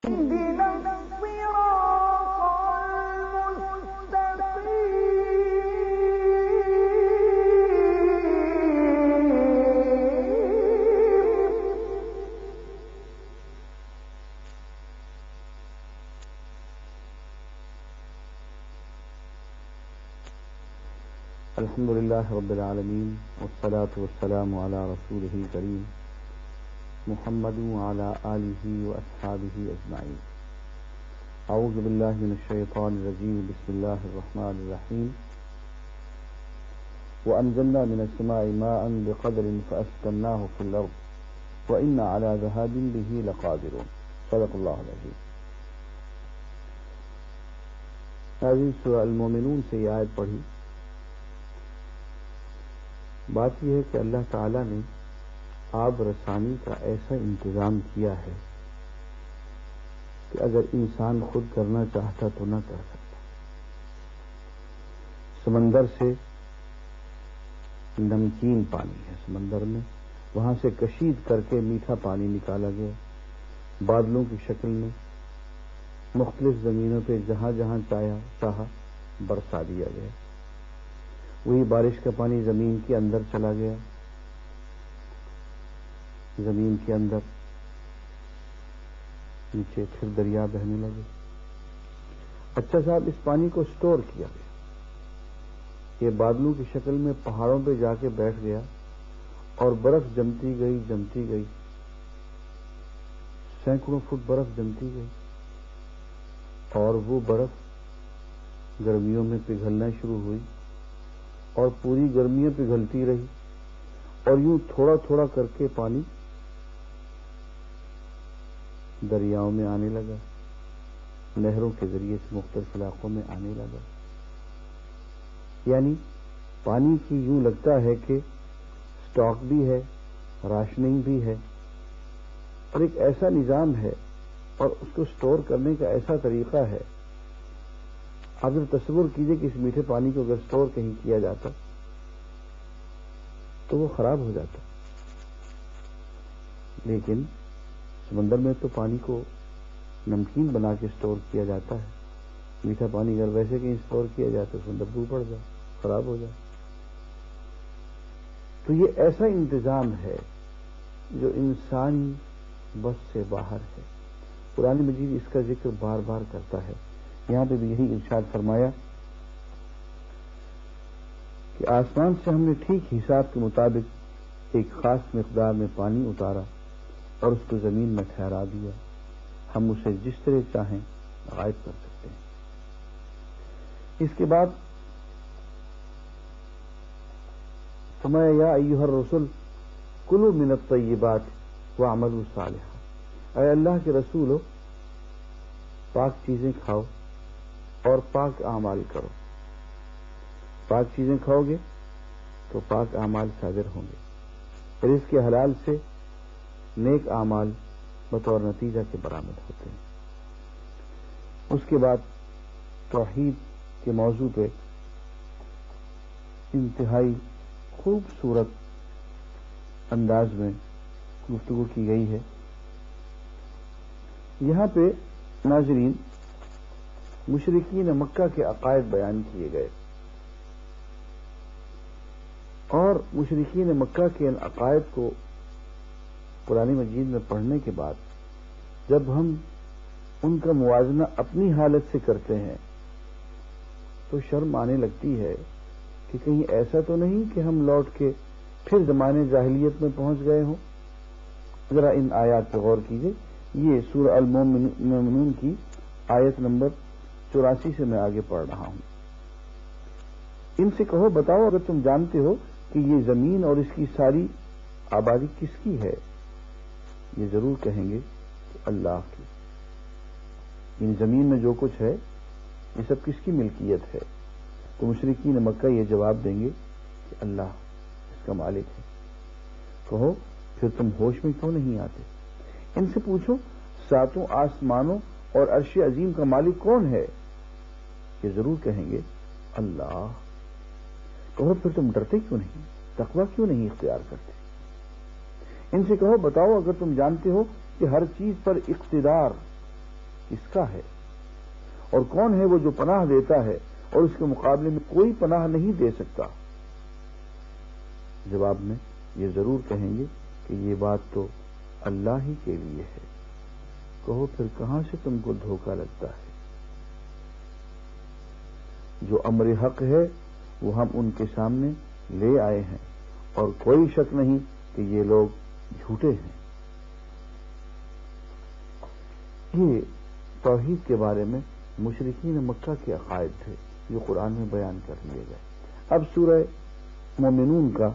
الحمد لله رب العالمين والصلاة والسلام على رسوله الكريم محمد وعلى آله وأصحابه أجمعين. أعوذ بالله من الشيطان الرجيم. بسم الله الرحمن الرحيم. وأنزلنا من السماء ماء بقدر فأسكناه في الأرض وإنا على ذهاب به لقادرون. صدق الله العظيم. ناظرین، سورہ المومنون سے یہ آیت پڑھی. بات یہ ہے کہ اللہ تعالیٰ نے آب رسانی کا ایسا انتظام کیا ہے کہ اگر انسان خود کرنا چاہتا تو نہ کر سکتا. سمندر سے نمکین پانی ہے سمندر میں، وہاں سے کشید کر کے میٹھا پانی نکالا گیا، بادلوں کی شکل میں مختلف زمینوں پہ جہاں جہاں چاہا برسا دیا گیا. وہی بارش کا پانی زمین کے اندر چلا گیا، زمین کے اندر نیچے پھر دریا بہنے لگے. اچھا صاحب، اس پانی کو سٹور کیا گیا، یہ بادلوں کی شکل میں پہاڑوں پہ جا کے بیٹھ گیا اور برف جمتی گئی، سینکڑوں فٹ برف جمتی گئی اور وہ برف گرمیوں میں پگھلنا شروع ہوئی اور پوری گرمیاں پگھلتی رہی اور یوں تھوڑا تھوڑا کر کے پانی دریاؤں میں آنے لگا، نہروں کے ذریعے سے مختلف علاقوں میں آنے لگا. یعنی پانی کی یوں لگتا ہے کہ سٹاک بھی ہے، راشننگ بھی ہے اور ایک ایسا نظام ہے اور اس کو سٹور کرنے کا ایسا طریقہ ہے. آپ جب تصور کیجئے کہ اس میٹھے پانی کو اگر سٹور کہیں کیا جاتا تو وہ خراب ہو جاتا، لیکن سمندر میں تو پانی کو نمکین بنا کے سٹور کیا جاتا ہے. میٹھا پانی اگر ویسے کہیں سٹور کیا جائے تو اس میں بدبو پڑ جائے، خراب ہو جائے. تو یہ ایسا انتظام ہے جو انسانی بس سے باہر ہے. قرآن مجید اس کا ذکر بار بار کرتا ہے. یہاں پہ بھی یہی ارشاد فرمایا کہ آسمان سے ہم نے ٹھیک حساب کے مطابق ایک خاص مقدار میں پانی اتارا اور اس کو زمین میں ٹھہرا دیا. ہم اسے جس طرح چاہیں غائب کر سکتے ہیں. اس کے بعد فرمایا یا ایھا الرسل کلوا من الطیبات واعملوا صالحا. اے اللہ کے رسول ہو، پاک چیزیں کھاؤ اور پاک اعمال کرو. پاک چیزیں کھاؤ گے تو پاک اعمال صادر ہوں گے. رزق کے حلال سے نیک اعمال بطور نتیجہ کے برآمد ہوتے ہیں. اس کے بعد توحید کے موضوع پہ انتہائی خوبصورت انداز میں گفتگو کی گئی ہے. یہاں پہ ناظرین مشرکین مکہ کے عقائد بیان کیے گئے اور مشرکین مکہ کے ان عقائد کو قرآن مجید میں پڑھنے کے بعد جب ہم ان کا موازنہ اپنی حالت سے کرتے ہیں تو شرم آنے لگتی ہے کہ کہیں ایسا تو نہیں کہ ہم لوٹ کے پھر زمانے جاہلیت میں پہنچ گئے ہوں. ذرا ان آیات پہ غور کیجیے. یہ سورہ المومنون کی آیت نمبر 84 سے میں آگے پڑھ رہا ہوں. ان سے کہو بتاؤ اگر تم جانتے ہو کہ یہ زمین اور اس کی ساری آبادی کس کی ہے. یہ ضرور کہیں گے کہ اللہ کی. ان زمین میں جو کچھ ہے یہ سب کس کی ملکیت ہے؟ تو مشرکین مکہ یہ جواب دیں گے کہ اللہ اس کا مالک ہے. کہو پھر تم ہوش میں کیوں نہیں آتے؟ ان سے پوچھو ساتوں آسمانوں اور عرش عظیم کا مالک کون ہے؟ یہ ضرور کہیں گے اللہ. کہو پھر تم ڈرتے کیوں نہیں، تقویٰ کیوں نہیں اختیار کرتے؟ ان سے کہو بتاؤ اگر تم جانتے ہو کہ ہر چیز پر اقتدار کس کا ہے اور کون ہے وہ جو پناہ دیتا ہے اور اس کے مقابلے میں کوئی پناہ نہیں دے سکتا؟ جواب میں یہ ضرور کہیں گے کہ یہ بات تو اللہ ہی کے لیے ہے۔ کہو پھر کہاں سے تم کو دھوکہ لگتا ہے؟ جو امر حق ہے وہ ہم ان کے سامنے لے آئے ہیں اور کوئی شک نہیں کہ یہ لوگ جھوٹے ہیں۔ یہ توحید کے بارے میں مشرکین مکہ کے عقائد تھے جو قرآن میں بیان کر لیے گئے۔ اب سورہ مومنون کا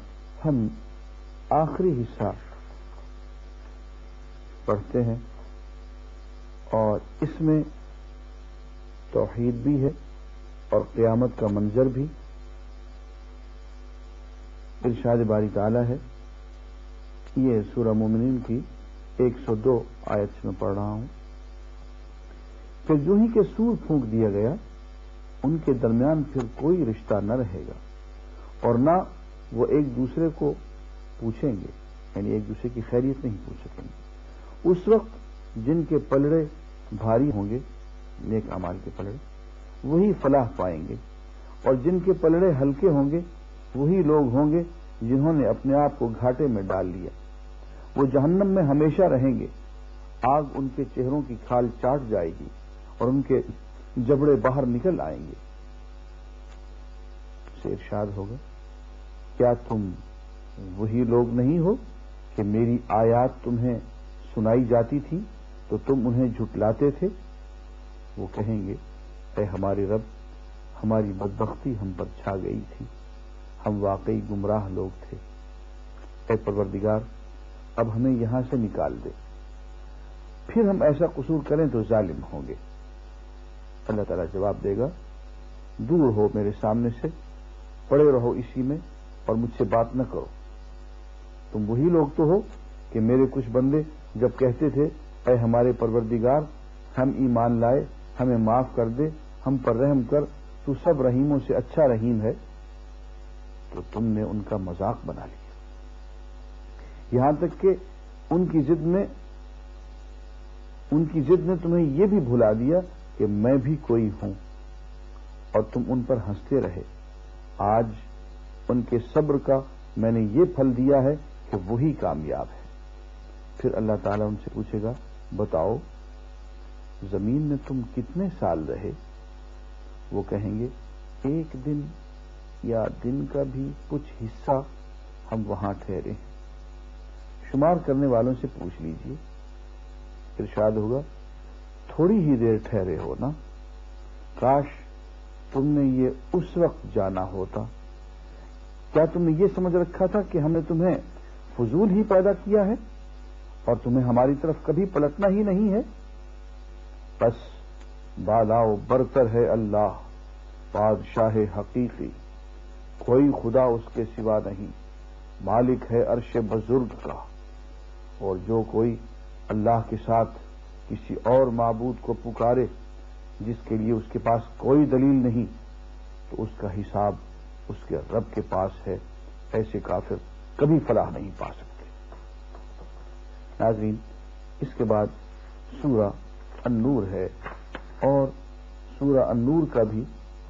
ہم آخری حصہ پڑھتے ہیں اور اس میں توحید بھی ہے اور قیامت کا منظر بھی۔ ارشاد باری تعالی ہے، یہ سورہ مومنین کی 102 آیت سے میں پڑھ رہا ہوں کہ جو ہی کہ سور پھونک دیا گیا ان کے درمیان پھر کوئی رشتہ نہ رہے گا اور نہ وہ ایک دوسرے کو پوچھیں گے، یعنی ایک دوسرے کی خیریت نہیں پوچھ سکیں گے۔ اس وقت جن کے پلڑے بھاری ہوں گے، نیک اعمال کے پلڑے، وہی فلاح پائیں گے، اور جن کے پلڑے ہلکے ہوں گے وہی لوگ ہوں گے جنہوں نے اپنے آپ کو گھاٹے میں ڈال لیا۔ وہ جہنم میں ہمیشہ رہیں گے، آگ ان کے چہروں کی کھال چاٹ جائے گی اور ان کے جبڑے باہر نکل آئیں گے۔ سے ارشاد ہوگا، کیا تم وہی لوگ نہیں ہو کہ میری آیات تمہیں سنائی جاتی تھی تو تم انہیں جھٹلاتے تھے؟ وہ کہیں گے، اے ہمارے رب، ہماری بدبختی ہم پر چھا گئی تھی، ہم واقعی گمراہ لوگ تھے۔ اے پروردگار، اب ہمیں یہاں سے نکال دے، پھر ہم ایسا قصور کریں تو ظالم ہوں گے۔ اللہ تعالیٰ جواب دے گا، دور ہو میرے سامنے سے، پڑے رہو اسی میں اور مجھ سے بات نہ کرو۔ تم وہی لوگ تو ہو کہ میرے کچھ بندے جب کہتے تھے، اے ہمارے پروردگار، ہم ایمان لائے، ہمیں معاف کر دے، ہم پر رحم کر، تو سب رحیموں سے اچھا رحیم ہے، تو تم نے ان کا مذاق بنا لیا، یہاں تک کہ ان کی ضد نے تمہیں یہ بھی بھلا دیا کہ میں بھی کوئی ہوں، اور تم ان پر ہنستے رہے۔ آج ان کے صبر کا میں نے یہ پھل دیا ہے کہ وہی کامیاب ہے۔ پھر اللہ تعالیٰ ان سے پوچھے گا، بتاؤ زمین میں تم کتنے سال رہے؟ وہ کہیں گے، ایک دن یا دن کا بھی کچھ حصہ ہم وہاں ٹھہرے ہیں۔ شمار کرنے والوں سے پوچھ لیجئے۔ ارشاد ہوگا، تھوڑی ہی دیر ٹھہرے ہو نا، کاش تم نے یہ اس وقت جانا ہوتا۔ کیا تم نے یہ سمجھ رکھا تھا کہ ہم نے تمہیں فضول ہی پیدا کیا ہے اور تمہیں ہماری طرف کبھی پلٹنا ہی نہیں ہے؟ بس بالا و برتر ہے اللہ، بادشاہ حقیقی، کوئی خدا اس کے سوا نہیں، مالک ہے عرش بزرگ کا، اور جو کوئی اللہ کے ساتھ کسی اور معبود کو پکارے جس کے لیے اس کے پاس کوئی دلیل نہیں، تو اس کا حساب اس کے رب کے پاس ہے، ایسے کافر کبھی فلاح نہیں پا سکتے۔ ناظرین، اس کے بعد سورہ النور ہے، اور سورہ النور کا بھی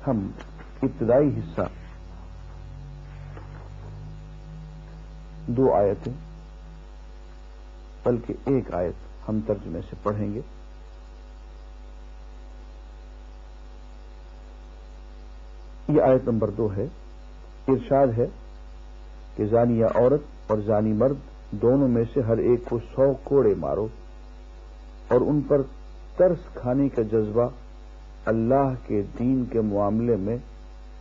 ہم ابتدائی حصہ 2 آیتیں بلکہ 1 آیت ہم ترجمے سے پڑھیں گے۔ یہ آیت نمبر 2 ہے۔ ارشاد ہے کہ زانیہ عورت اور زانی مرد دونوں میں سے ہر ایک کو 100 کوڑے مارو، اور ان پر ترس کھانے کا جذبہ اللہ کے دین کے معاملے میں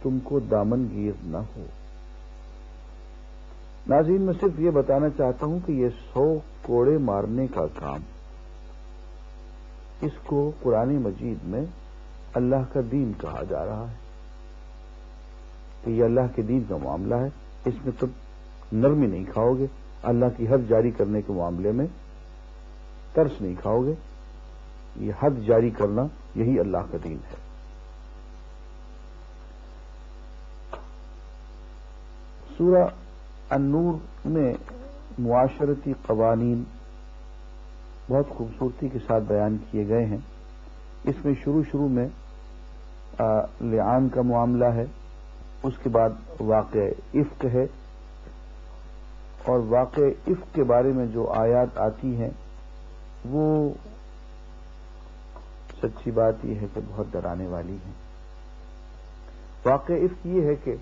تم کو دامن گیر نہ ہو۔ ناظرین، میں صرف یہ بتانا چاہتا ہوں کہ یہ 100 کوڑے مارنے کا کام، اس کو قرآن مجید میں اللہ کا دین کہا جا رہا ہے کہ یہ اللہ کے دین کا معاملہ ہے، اس میں تم نرمی نہیں کھاؤ گے، اللہ کی حد جاری کرنے کے معاملے میں ترس نہیں کھاؤ گے، یہ حد جاری کرنا یہی اللہ کا دین ہے۔ سورہ النور میں معاشرتی قوانین بہت خوبصورتی کے ساتھ بیان کیے گئے ہیں، اس میں شروع میں لعان کا معاملہ ہے، اس کے بعد واقع افک ہے، اور واقع افک کے بارے میں جو آیات آتی ہیں وہ سچی بات یہ ہے کہ بہت ڈرانے والی ہیں۔ واقع افک یہ ہے کہ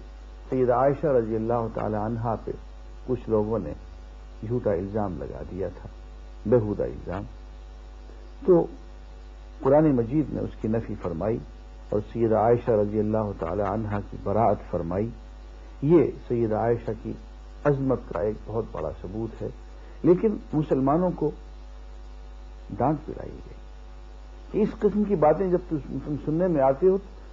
سیدہ عائشہ رضی اللہ تعالی عنہا پہ کچھ لوگوں نے جھوٹا الزام لگا دیا تھا، بےہودہ الزام، تو قرآن مجید نے اس کی نفی فرمائی اور سیدہ عائشہ رضی اللہ تعالی عنہا کی براءت فرمائی۔ یہ سیدہ عائشہ کی عظمت کا ایک بہت بڑا ثبوت ہے، لیکن مسلمانوں کو ڈانٹ پڑائی گئی کہ اس قسم کی باتیں جب تم سننے میں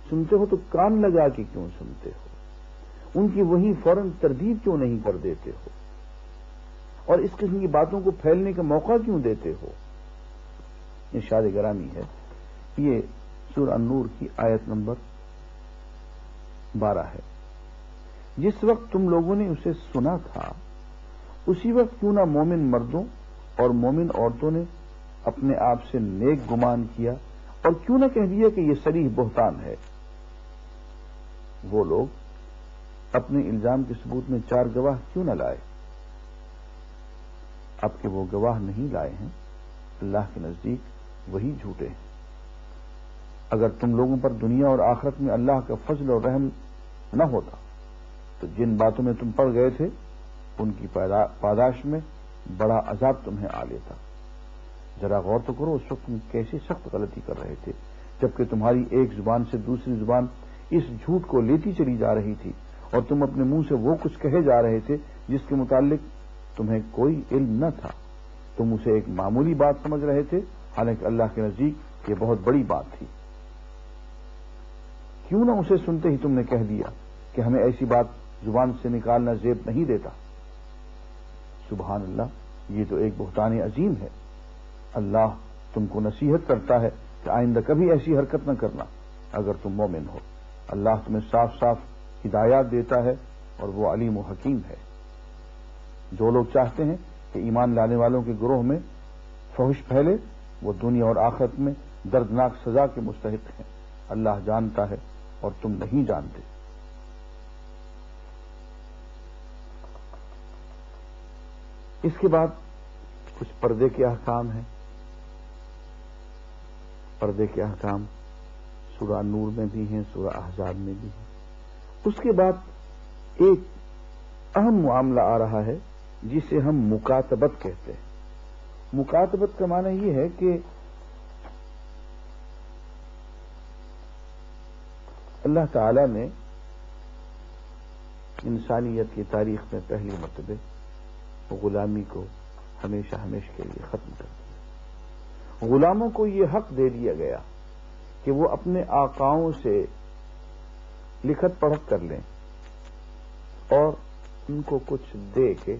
سنتے ہو تو کان لگا کے کیوں سنتے ہو، ان کی وہی فوراً تردید کیوں نہیں کر دیتے ہو، اور اس قسم کی باتوں کو پھیلنے کا موقع کیوں دیتے ہو۔ ارشاد گرامی ہے، یہ سورہ النور کی آیت نمبر 12 ہے، جس وقت تم لوگوں نے اسے سنا تھا اسی وقت کیوں نہ مومن مردوں اور مومن عورتوں نے اپنے آپ سے نیک گمان کیا اور کیوں نہ کہہ دیا کہ یہ صریح بہتان ہے۔ وہ لوگ اپنے الزام کے ثبوت میں 4 گواہ کیوں نہ لائے؟ اب کہ وہ گواہ نہیں لائے ہیں، اللہ کے نزدیک وہی جھوٹے ہیں۔ اگر تم لوگوں پر دنیا اور آخرت میں اللہ کا فضل اور رحم نہ ہوتا تو جن باتوں میں تم پڑ گئے تھے ان کی پاداش میں بڑا عذاب تمہیں آ لیتا۔ ذرا غور تو کرو، اس وقت تم کیسی سخت غلطی کر رہے تھے، جبکہ تمہاری ایک زبان سے دوسری زبان اس جھوٹ کو لیتی چلی جا رہی تھی، اور تم اپنے منہ سے وہ کچھ کہے جا رہے تھے جس کے متعلق تمہیں کوئی علم نہ تھا۔ تم اسے ایک معمولی بات سمجھ رہے تھے، حالانکہ اللہ کے نزدیک یہ بہت بڑی بات تھی۔ کیوں نہ اسے سنتے ہی تم نے کہہ دیا کہ ہمیں ایسی بات زبان سے نکالنا زیب نہیں دیتا۔ سبحان اللہ، یہ تو ایک بہتان عظیم ہے۔ اللہ تم کو نصیحت کرتا ہے کہ آئندہ کبھی ایسی حرکت نہ کرنا اگر تم مومن ہو۔ اللہ تمہیں صاف صاف ہدایات دیتا ہے اور وہ علیم و حکیم ہے۔ جو لوگ چاہتے ہیں کہ ایمان لانے والوں کے گروہ میں فحش پھیلے وہ دنیا اور آخرت میں دردناک سزا کے مستحق ہیں۔ اللہ جانتا ہے اور تم نہیں جانتے۔ اس کے بعد کچھ پردے کے احکام ہیں۔ پردے کے احکام سورہ نور میں بھی ہیں، سورہ احزاب میں بھی ہیں۔ اس کے بعد ایک اہم معاملہ آ رہا ہے جسے ہم مکاتبت کہتے ہیں۔ مکاتبت کا معنی یہ ہے کہ اللہ تعالی نے انسانیت کی تاریخ میں پہلی مرتبہ غلامی کو ہمیشہ کے لیے ختم کر دیا۔ غلاموں کو یہ حق دے دیا گیا کہ وہ اپنے آقاؤں سے لکھت پڑھت کر لیں اور ان کو کچھ دے کے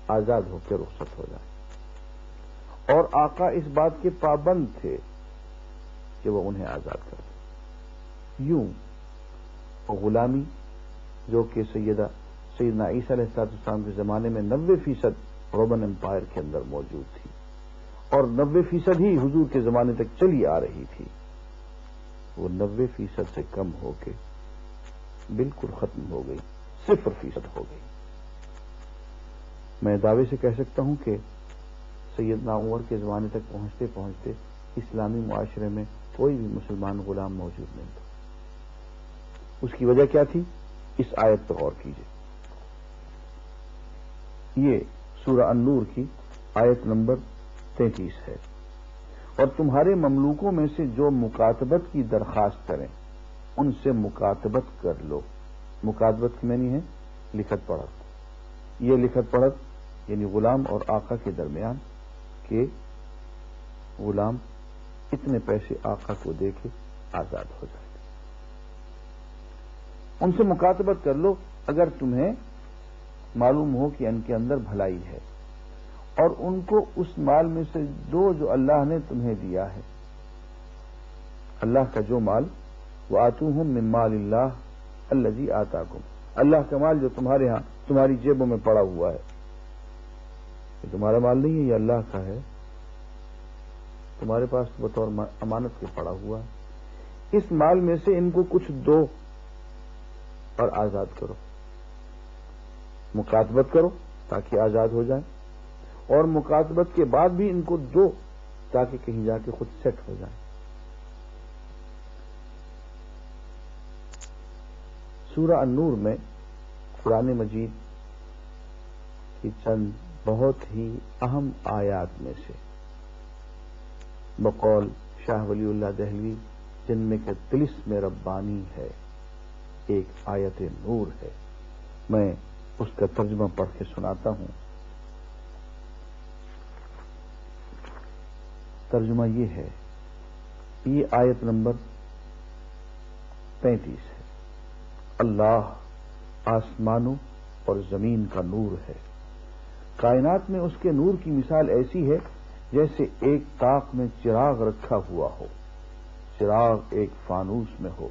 آزاد ہو کے رخصت ہو جائیں، اور آقا اس بات کے پابند تھے کہ وہ انہیں آزاد کر دیں۔ یوں غلامی جو کہ سیدنا عیسیٰ علیہ السلام کے زمانے میں 90% رومن امپائر کے اندر موجود تھی اور 90% ہی حضور کے زمانے تک چلی آ رہی تھی، وہ 90% سے کم ہو کے بالکل ختم ہو گئی، 0% ہو گئی۔ میں دعوے سے کہہ سکتا ہوں کہ سیدنا عمر کے زمانے تک پہنچتے پہنچتے اسلامی معاشرے میں کوئی بھی مسلمان غلام موجود نہیں تھا۔ اس کی وجہ کیا تھی؟ اس آیت پر غور کیجیے۔ یہ سورہ النور کی آیت نمبر 33 ہے۔ اور تمہارے مملوکوں میں سے جو مکاتبت کی درخواست کریں ان سے مکاتبت کر لو۔ مکاتبت کی معنی ہے لکھت پڑھت۔ یہ لکھت پڑھت یعنی غلام اور آقا کے درمیان کہ غلام اتنے پیسے آقا کو دے کے آزاد ہو جائے، ان سے مکاتبت کر لو اگر تمہیں معلوم ہو کہ ان کے اندر بھلائی ہے، اور ان کو اس مال میں سے دو جو اللہ نے تمہیں دیا ہے۔ اللہ کا جو مال، وَآتُوهُم مِّن مَّالِ اللَّهِ الَّذِي آتَاكُمْ، اللہ کا مال جو تمہارے ہاں تمہاری جیبوں میں پڑا ہوا ہے، یہ تمہارا مال نہیں ہے، یہ اللہ کا ہے، تمہارے پاس بطور امانت کے پڑا ہوا ہے، اس مال میں سے ان کو کچھ دو اور آزاد کرو، مکاتبت کرو تاکہ آزاد ہو جائیں، اور مکاتبت کے بعد بھی ان کو دو تاکہ کہیں جا کے خود سیٹ ہو جائیں۔ سورہ النور میں قرآن مجید کی چند بہت ہی اہم آیات میں سے بقول شاہ ولی اللہ دہلوی جن میں کہ طلسم ربانی ہے، ایک آیت نور ہے، میں اس کا ترجمہ پڑھ کے سناتا ہوں۔ ترجمہ یہ ہے، یہ آیت نمبر 35 ہے۔ اللہ آسمانوں اور زمین کا نور ہے، کائنات میں اس کے نور کی مثال ایسی ہے جیسے ایک طاق میں چراغ رکھا ہوا ہو، چراغ ایک فانوس میں ہو،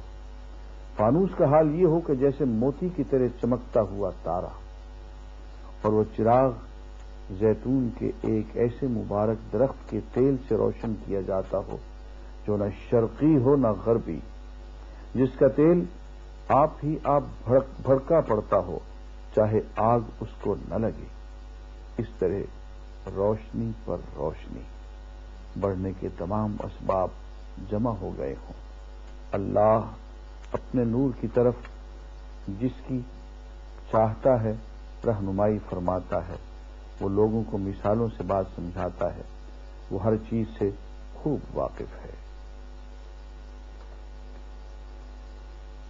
فانوس کا حال یہ ہو کہ جیسے موتی کی طرح چمکتا ہوا تارا، اور وہ چراغ زیتون کے ایک ایسے مبارک درخت کے تیل سے روشن کیا جاتا ہو جو نہ شرقی ہو نہ غربی، جس کا تیل آپ ہی آپ بھڑکا پڑتا ہو چاہے آگ اس کو نہ لگے۔ اس طرح روشنی پر روشنی بڑھنے کے تمام اسباب جمع ہو گئے ہوں۔ اللہ اپنے نور کی طرف جس کی چاہتا ہے رہنمائی فرماتا ہے، وہ لوگوں کو مثالوں سے بات سمجھاتا ہے، وہ ہر چیز سے خوب واقف ہے۔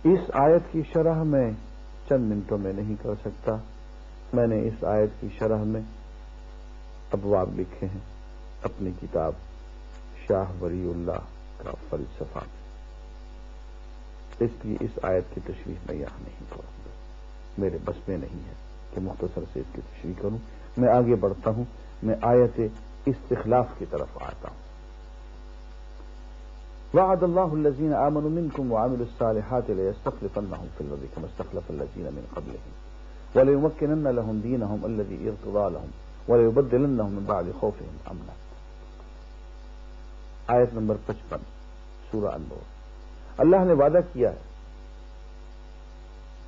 اس آیت کی شرح میں چند منٹوں میں نہیں کر سکتا، میں نے اس آیت کی شرح میں ابواب لکھے ہیں اپنی کتاب شاہ ولی اللہ کا فلسفہ، اس لیے اس آیت کی تشریح میں یہاں نہیں کروں گا، میرے بس میں نہیں ہے کہ مختصر سے اس کی تشریح کروں۔ میں آگے بڑھتا ہوں، میں آیت استخلاف کی طرف آتا ہوں۔ وعد اللہ الذین آمنوا منکم وعملوا الصالحات لیستخلفنہم فی الارض کما استخلف الذین من قبلہم وليمكنن لهم دینہم الذی ارتضی لهم وليبدلنهم من بعد خوفهم امنا۔ آیت نمبر 55 سورہ النور۔ اللہ نے وعدہ کیا ہے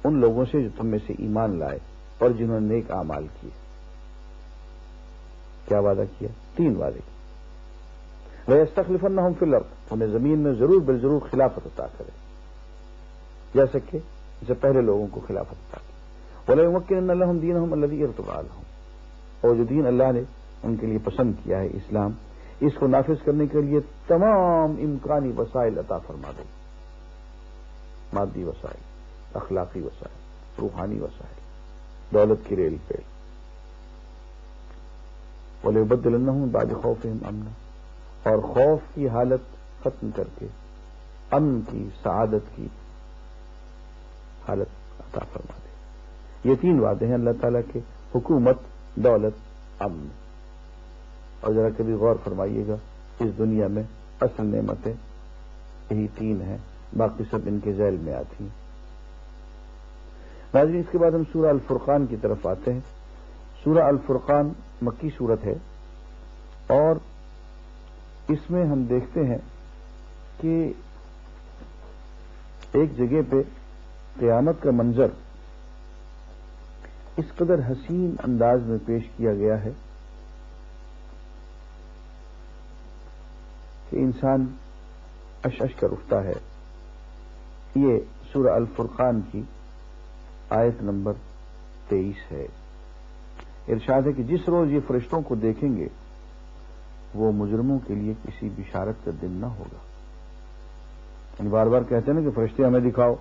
ان لوگوں سے جو تم میں سے ایمان لائے اور جنہوں نے نیک اعمال کیے۔ کیا وعدہ کیا؟ تین وعدے کیے۔ لَيَسْتَخْلِفَنَّهُمْ فِي الْأَرْضِ، انہیں زمین میں ضرور بالضرور خلافت عطا کرے، جیسا کہ اس سے پہلے لوگوں کو خلافت عطا کی۔ وَلَيُمَكِّنَنَّ لَهُمْ دِينَهُمْ الَّذِي ارْتَضَىٰ لَهُمْ، اور جو دین اللہ نے ان کے لیے پسند کیا ہے اسلام، اس کو نافذ کرنے کے لیے تمام امکانی وسائل عطا فرما دے، مادی وسائل، اخلاقی وسائل، روحانی وسائل، دولت کی ریل پہ۔ وَلَيُبَدِّلَنَّهُم مِّن بَعْدِ خَوْفِهِمْ أَمْنًا، اور خوف کی حالت ختم کر کے امن کی، سعادت کی حالت عطا فرما دے۔ یہ تین وعدے ہیں اللہ تعالیٰ کے، حکومت، دولت، امن۔ اور ذرا کبھی غور فرمائیے گا، اس دنیا میں اصل نعمتیں یہی تین ہیں، باقی سب ان کے ذیل میں آتی ہیں۔ ناظرین، اس کے بعد ہم سورہ الفرقان کی طرف آتے ہیں۔ سورہ الفرقان مکی سورت ہے، اور اس میں ہم دیکھتے ہیں کہ ایک جگہ پہ قیامت کا منظر اس قدر حسین انداز میں پیش کیا گیا ہے کہ انسان اشعش کر اٹھتا ہے۔ یہ سورہ الفرقان کی آیت نمبر 23 ہے۔ ارشاد ہے کہ جس روز یہ فرشتوں کو دیکھیں گے وہ مجرموں کے لیے کسی بشارت کا دن نہ ہوگا۔ یعنی بار بار کہتے ہیں نا کہ فرشتے ہمیں دکھاؤ،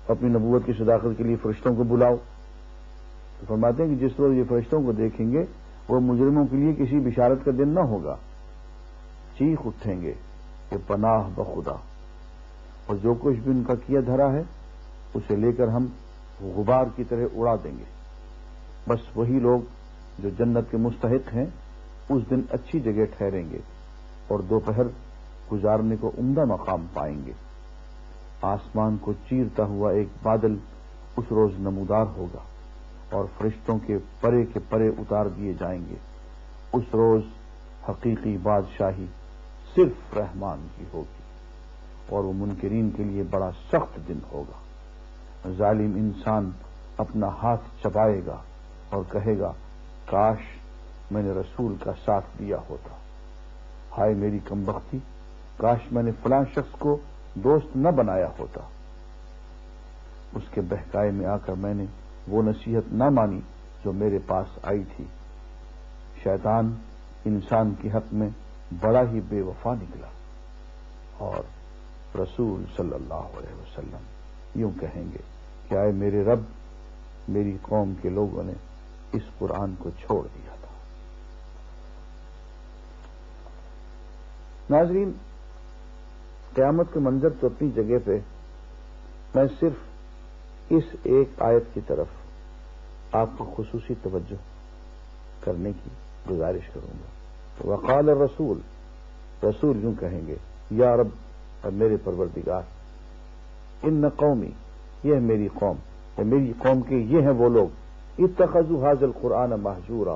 اپنی نبوت کی صداقت کے لیے فرشتوں کو بلاؤ، تو فرماتے ہیں کہ جس روز یہ فرشتوں کو دیکھیں گے وہ مجرموں کے لیے کسی بشارت کا دن نہ ہوگا، چیخ اٹھیں گے کہ پناہ بخدا، اور جو کچھ بھی ان کا کیا دھرا ہے اسے لے کر ہم غبار کی طرح اڑا دیں گے۔ بس وہی لوگ جو جنت کے مستحق ہیں اس دن اچھی جگہ ٹھہریں گے اور دوپہر گزارنے کو عمدہ مقام پائیں گے۔ آسمان کو چیرتا ہوا ایک بادل اس روز نمودار ہوگا اور فرشتوں کے پرے اتار دیے جائیں گے۔ اس روز حقیقی بادشاہی صرف رحمان کی ہوگی اور وہ منکرین کے لیے بڑا سخت دن ہوگا۔ ظالم انسان اپنا ہاتھ چبائے گا اور کہے گا کاش میں نے رسول کا ساتھ دیا ہوتا، ہائے میری کمبختی، کاش میں نے فلاں شخص کو دوست نہ بنایا ہوتا، اس کے بہکائے میں آ کر میں نے وہ نصیحت نہ مانی جو میرے پاس آئی تھی۔ شیطان انسان کے حق میں بڑا ہی بے وفا نکلا، اور رسول صلی اللہ علیہ وسلم یوں کہیں گے کہ آئے میرے رب، میری قوم کے لوگوں نے اس قرآن کو چھوڑ دیا تھا۔ ناظرین، قیامت کا منظر تو اپنی جگہ پہ، میں صرف اس ایک آیت کی طرف آپ کو خصوصی توجہ کرنے کی گزارش کروں گا۔ وقال الرسول، رسول یوں کہیں گے یا رب، اور میرے پروردگار، ان قومی، یہ میری قوم، میری قوم کے یہ ہیں وہ لوگ، اتخذوا ھذا القرآن مہجورا،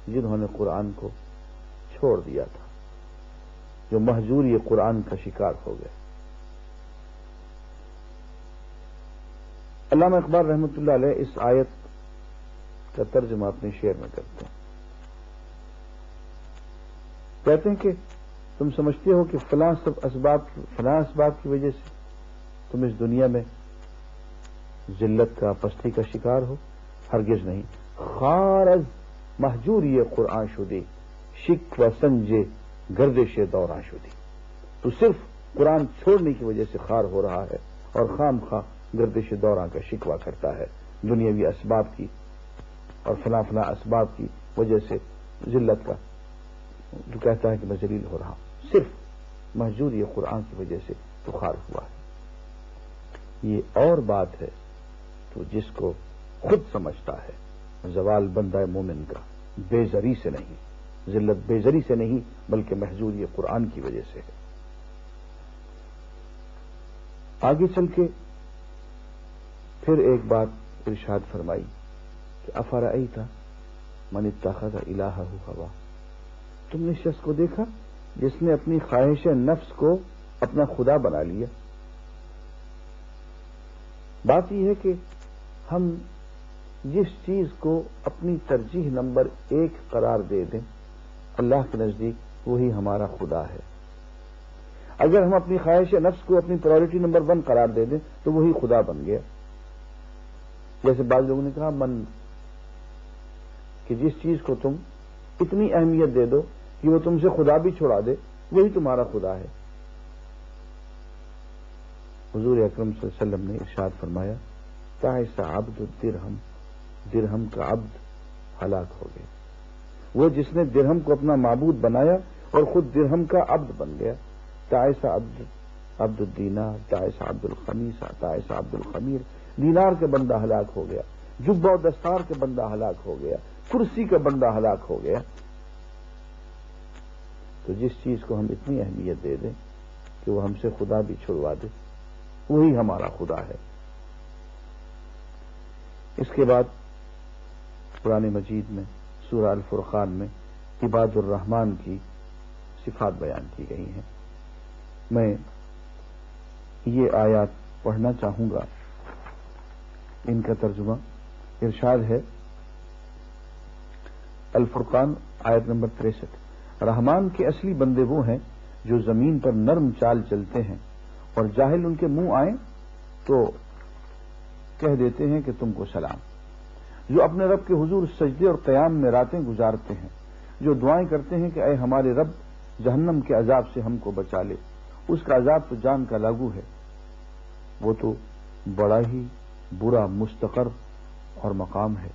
جنہوں نے قرآن کو چھوڑ دیا تھا، جو مہجور یہ قرآن کا شکار ہو گئے۔ علامہ اقبال رحمۃ اللہ علیہ اس آیت کا ترجمہ اپنے شعر میں کرتے ہیں، کہتے ہیں کہ تم سمجھتے ہو کہ فلاں اسباب کی وجہ سے تم اس دنیا میں ذلت کا، پستی کا شکار ہو، ہرگز نہیں۔ خارز مہجور یہ قرآن شدی، شک و سنج گردش دوراں شدی، تو صرف قرآن چھوڑنے کی وجہ سے خار ہو رہا ہے اور خام خواہ گردش دوراں کا شکوہ کرتا ہے، دنیاوی اسباب کی اور فلاں اسباب کی وجہ سے ذلت کا، جو کہتا ہے کہ میں ذلیل ہو رہا ہوں، صرف مہجور یہ قرآن کی وجہ سے تو خار ہوا ہے۔ یہ اور بات ہے تو جس کو خود سمجھتا ہے زوال بندہ مومن کا بے زری سے نہیں، ذلت بے زری سے نہیں، بلکہ مہجور یہ قرآن کی وجہ سے ہے۔ آگے چل کے پھر ایک بات ارشاد فرمائی کہ افرأیت من اتخذ الہہ ہوا، تم نے شخص کو دیکھا جس نے اپنی خواہش نفس کو اپنا خدا بنا لیا۔ بات یہ ہے کہ ہم جس چیز کو اپنی ترجیح نمبر 1 قرار دے دیں، اللہ کے نزدیک وہی ہمارا خدا ہے۔ اگر ہم اپنی خواہش نفس کو اپنی پرائرٹی نمبر 1 قرار دے دیں تو وہی خدا بن گیا۔ جیسے بعض لوگوں نے کہا من، کہ جس چیز کو تم اتنی اہمیت دے دو کہ وہ تم سے خدا بھی چھڑا دے، وہی تمہارا خدا ہے۔ حضور اکرم صلی اللہ علیہ وسلم نے ارشاد فرمایا تعس عبد الدرہم، درہم کا عبد ہلاک ہو گیا، وہ جس نے درہم کو اپنا معبود بنایا اور خود درہم کا عبد بن گیا۔ تعس عبد الدینار، تعس عبد الخمیس، تعس عبد الخمیر، دینار کا بندہ ہلاک ہو گیا، جبہ و دستار کا بندہ ہلاک ہو گیا، کرسی کا بندہ ہلاک ہو گیا۔ تو جس چیز کو ہم اتنی اہمیت دے دیں کہ وہ ہم سے خدا بھی چھڑوا دے، وہی ہمارا خدا ہے۔ اس کے بعد قرآن مجید میں سورہ الفرقان میں عباد الرحمن کی صفات بیان کی گئی ہیں۔ میں یہ آیات پڑھنا چاہوں گا، ان کا ترجمہ ارشاد ہے الفرقان آیت نمبر 63، رحمان کے اصلی بندے وہ ہیں جو زمین پر نرم چال چلتے ہیں اور جاہل ان کے منہ آئیں تو کہہ دیتے ہیں کہ تم کو سلام، جو اپنے رب کے حضور سجدے اور قیام میں راتیں گزارتے ہیں، جو دعائیں کرتے ہیں کہ اے ہمارے رب جہنم کے عذاب سے ہم کو بچا لے، اس کا عذاب تو جان کا لاگو ہے، وہ تو بڑا ہی برا مستقر اور مقام ہے۔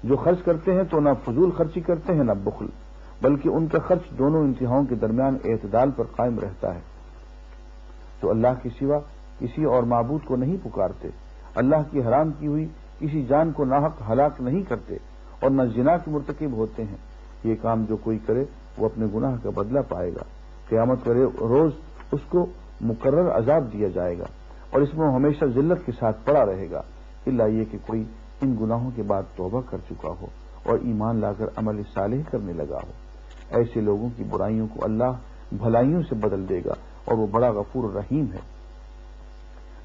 جو خرچ کرتے ہیں تو نہ فضول خرچی کرتے ہیں نہ بخل، بلکہ ان کا خرچ دونوں انتہاؤں کے درمیان اعتدال پر قائم رہتا ہے۔ تو اللہ کے سوا کسی اور معبود کو نہیں پکارتے، اللہ کی حرام کی ہوئی کسی جان کو ناحق ہلاک نہیں کرتے اور نہ زنا کے مرتکب ہوتے ہیں۔ یہ کام جو کوئی کرے وہ اپنے گناہ کا بدلہ پائے گا، قیامت کے روز اس کو مقرر عذاب دیا جائے گا اور اس میں ہمیشہ ذلت کے ساتھ پڑا رہے گا، الا یہ کہ کوئی ان گناہوں کے بعد توبہ کر چکا ہو اور ایمان لا کر عمل صالح کرنے لگا ہو۔ ایسے لوگوں کی برائیوں کو اللہ بھلائیوں سے بدل دے گا اور وہ بڑا غفور رحیم ہے۔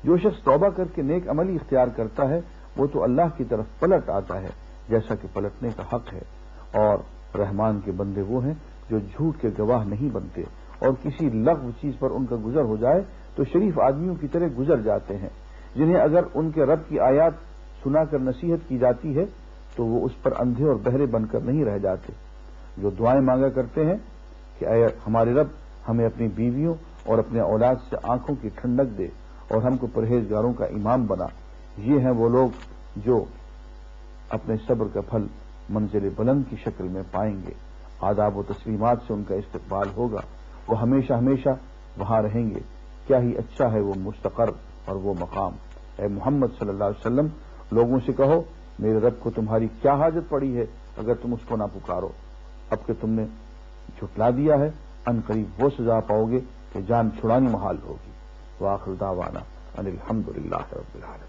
جو شخص توبہ کر کے نیک عملی اختیار کرتا ہے وہ تو اللہ کی طرف پلٹ آتا ہے جیسا کہ پلٹنے کا حق ہے، اور رحمان کے بندے وہ ہیں جو جھوٹ کے گواہ نہیں بنتے، اور کسی لغو چیز پر ان کا گزر ہو جائے تو شریف آدمیوں کی طرح گزر جاتے ہیں، جنہیں اگر ان کے رب کی آیات سنا کر نصیحت کی جاتی ہے تو وہ اس پر اندھے اور بہرے بن کر نہیں رہ جاتے۔ جو دعائیں مانگا کرتے ہیں کہ اے ہمارے رب ہمیں اپنی بیویوں اور اپنے اولاد سے آنکھوں کی ٹھنڈک دے اور ہم کو پرہیزگاروں کا امام بنا، یہ ہیں وہ لوگ جو اپنے صبر کا پھل منزل بلند کی شکل میں پائیں گے۔ آداب و تسلیمات سے ان کا استقبال ہوگا، وہ ہمیشہ ہمیشہ وہاں رہیں گے۔ کیا ہی اچھا ہے وہ مستقر اور وہ مقام۔ اے محمد صلی اللہ علیہ وسلم لوگوں سے کہو میرے رب کو تمہاری کیا حاجت پڑی ہے اگر تم اس کو نہ پکارو، اب کہ تم نے جھٹلا دیا ہے ان قریب وہ سزا پاؤ گے کہ جان چھڑانی محال ہوگی۔ وآخر دعوانا ان الحمد للہ رب العالمین۔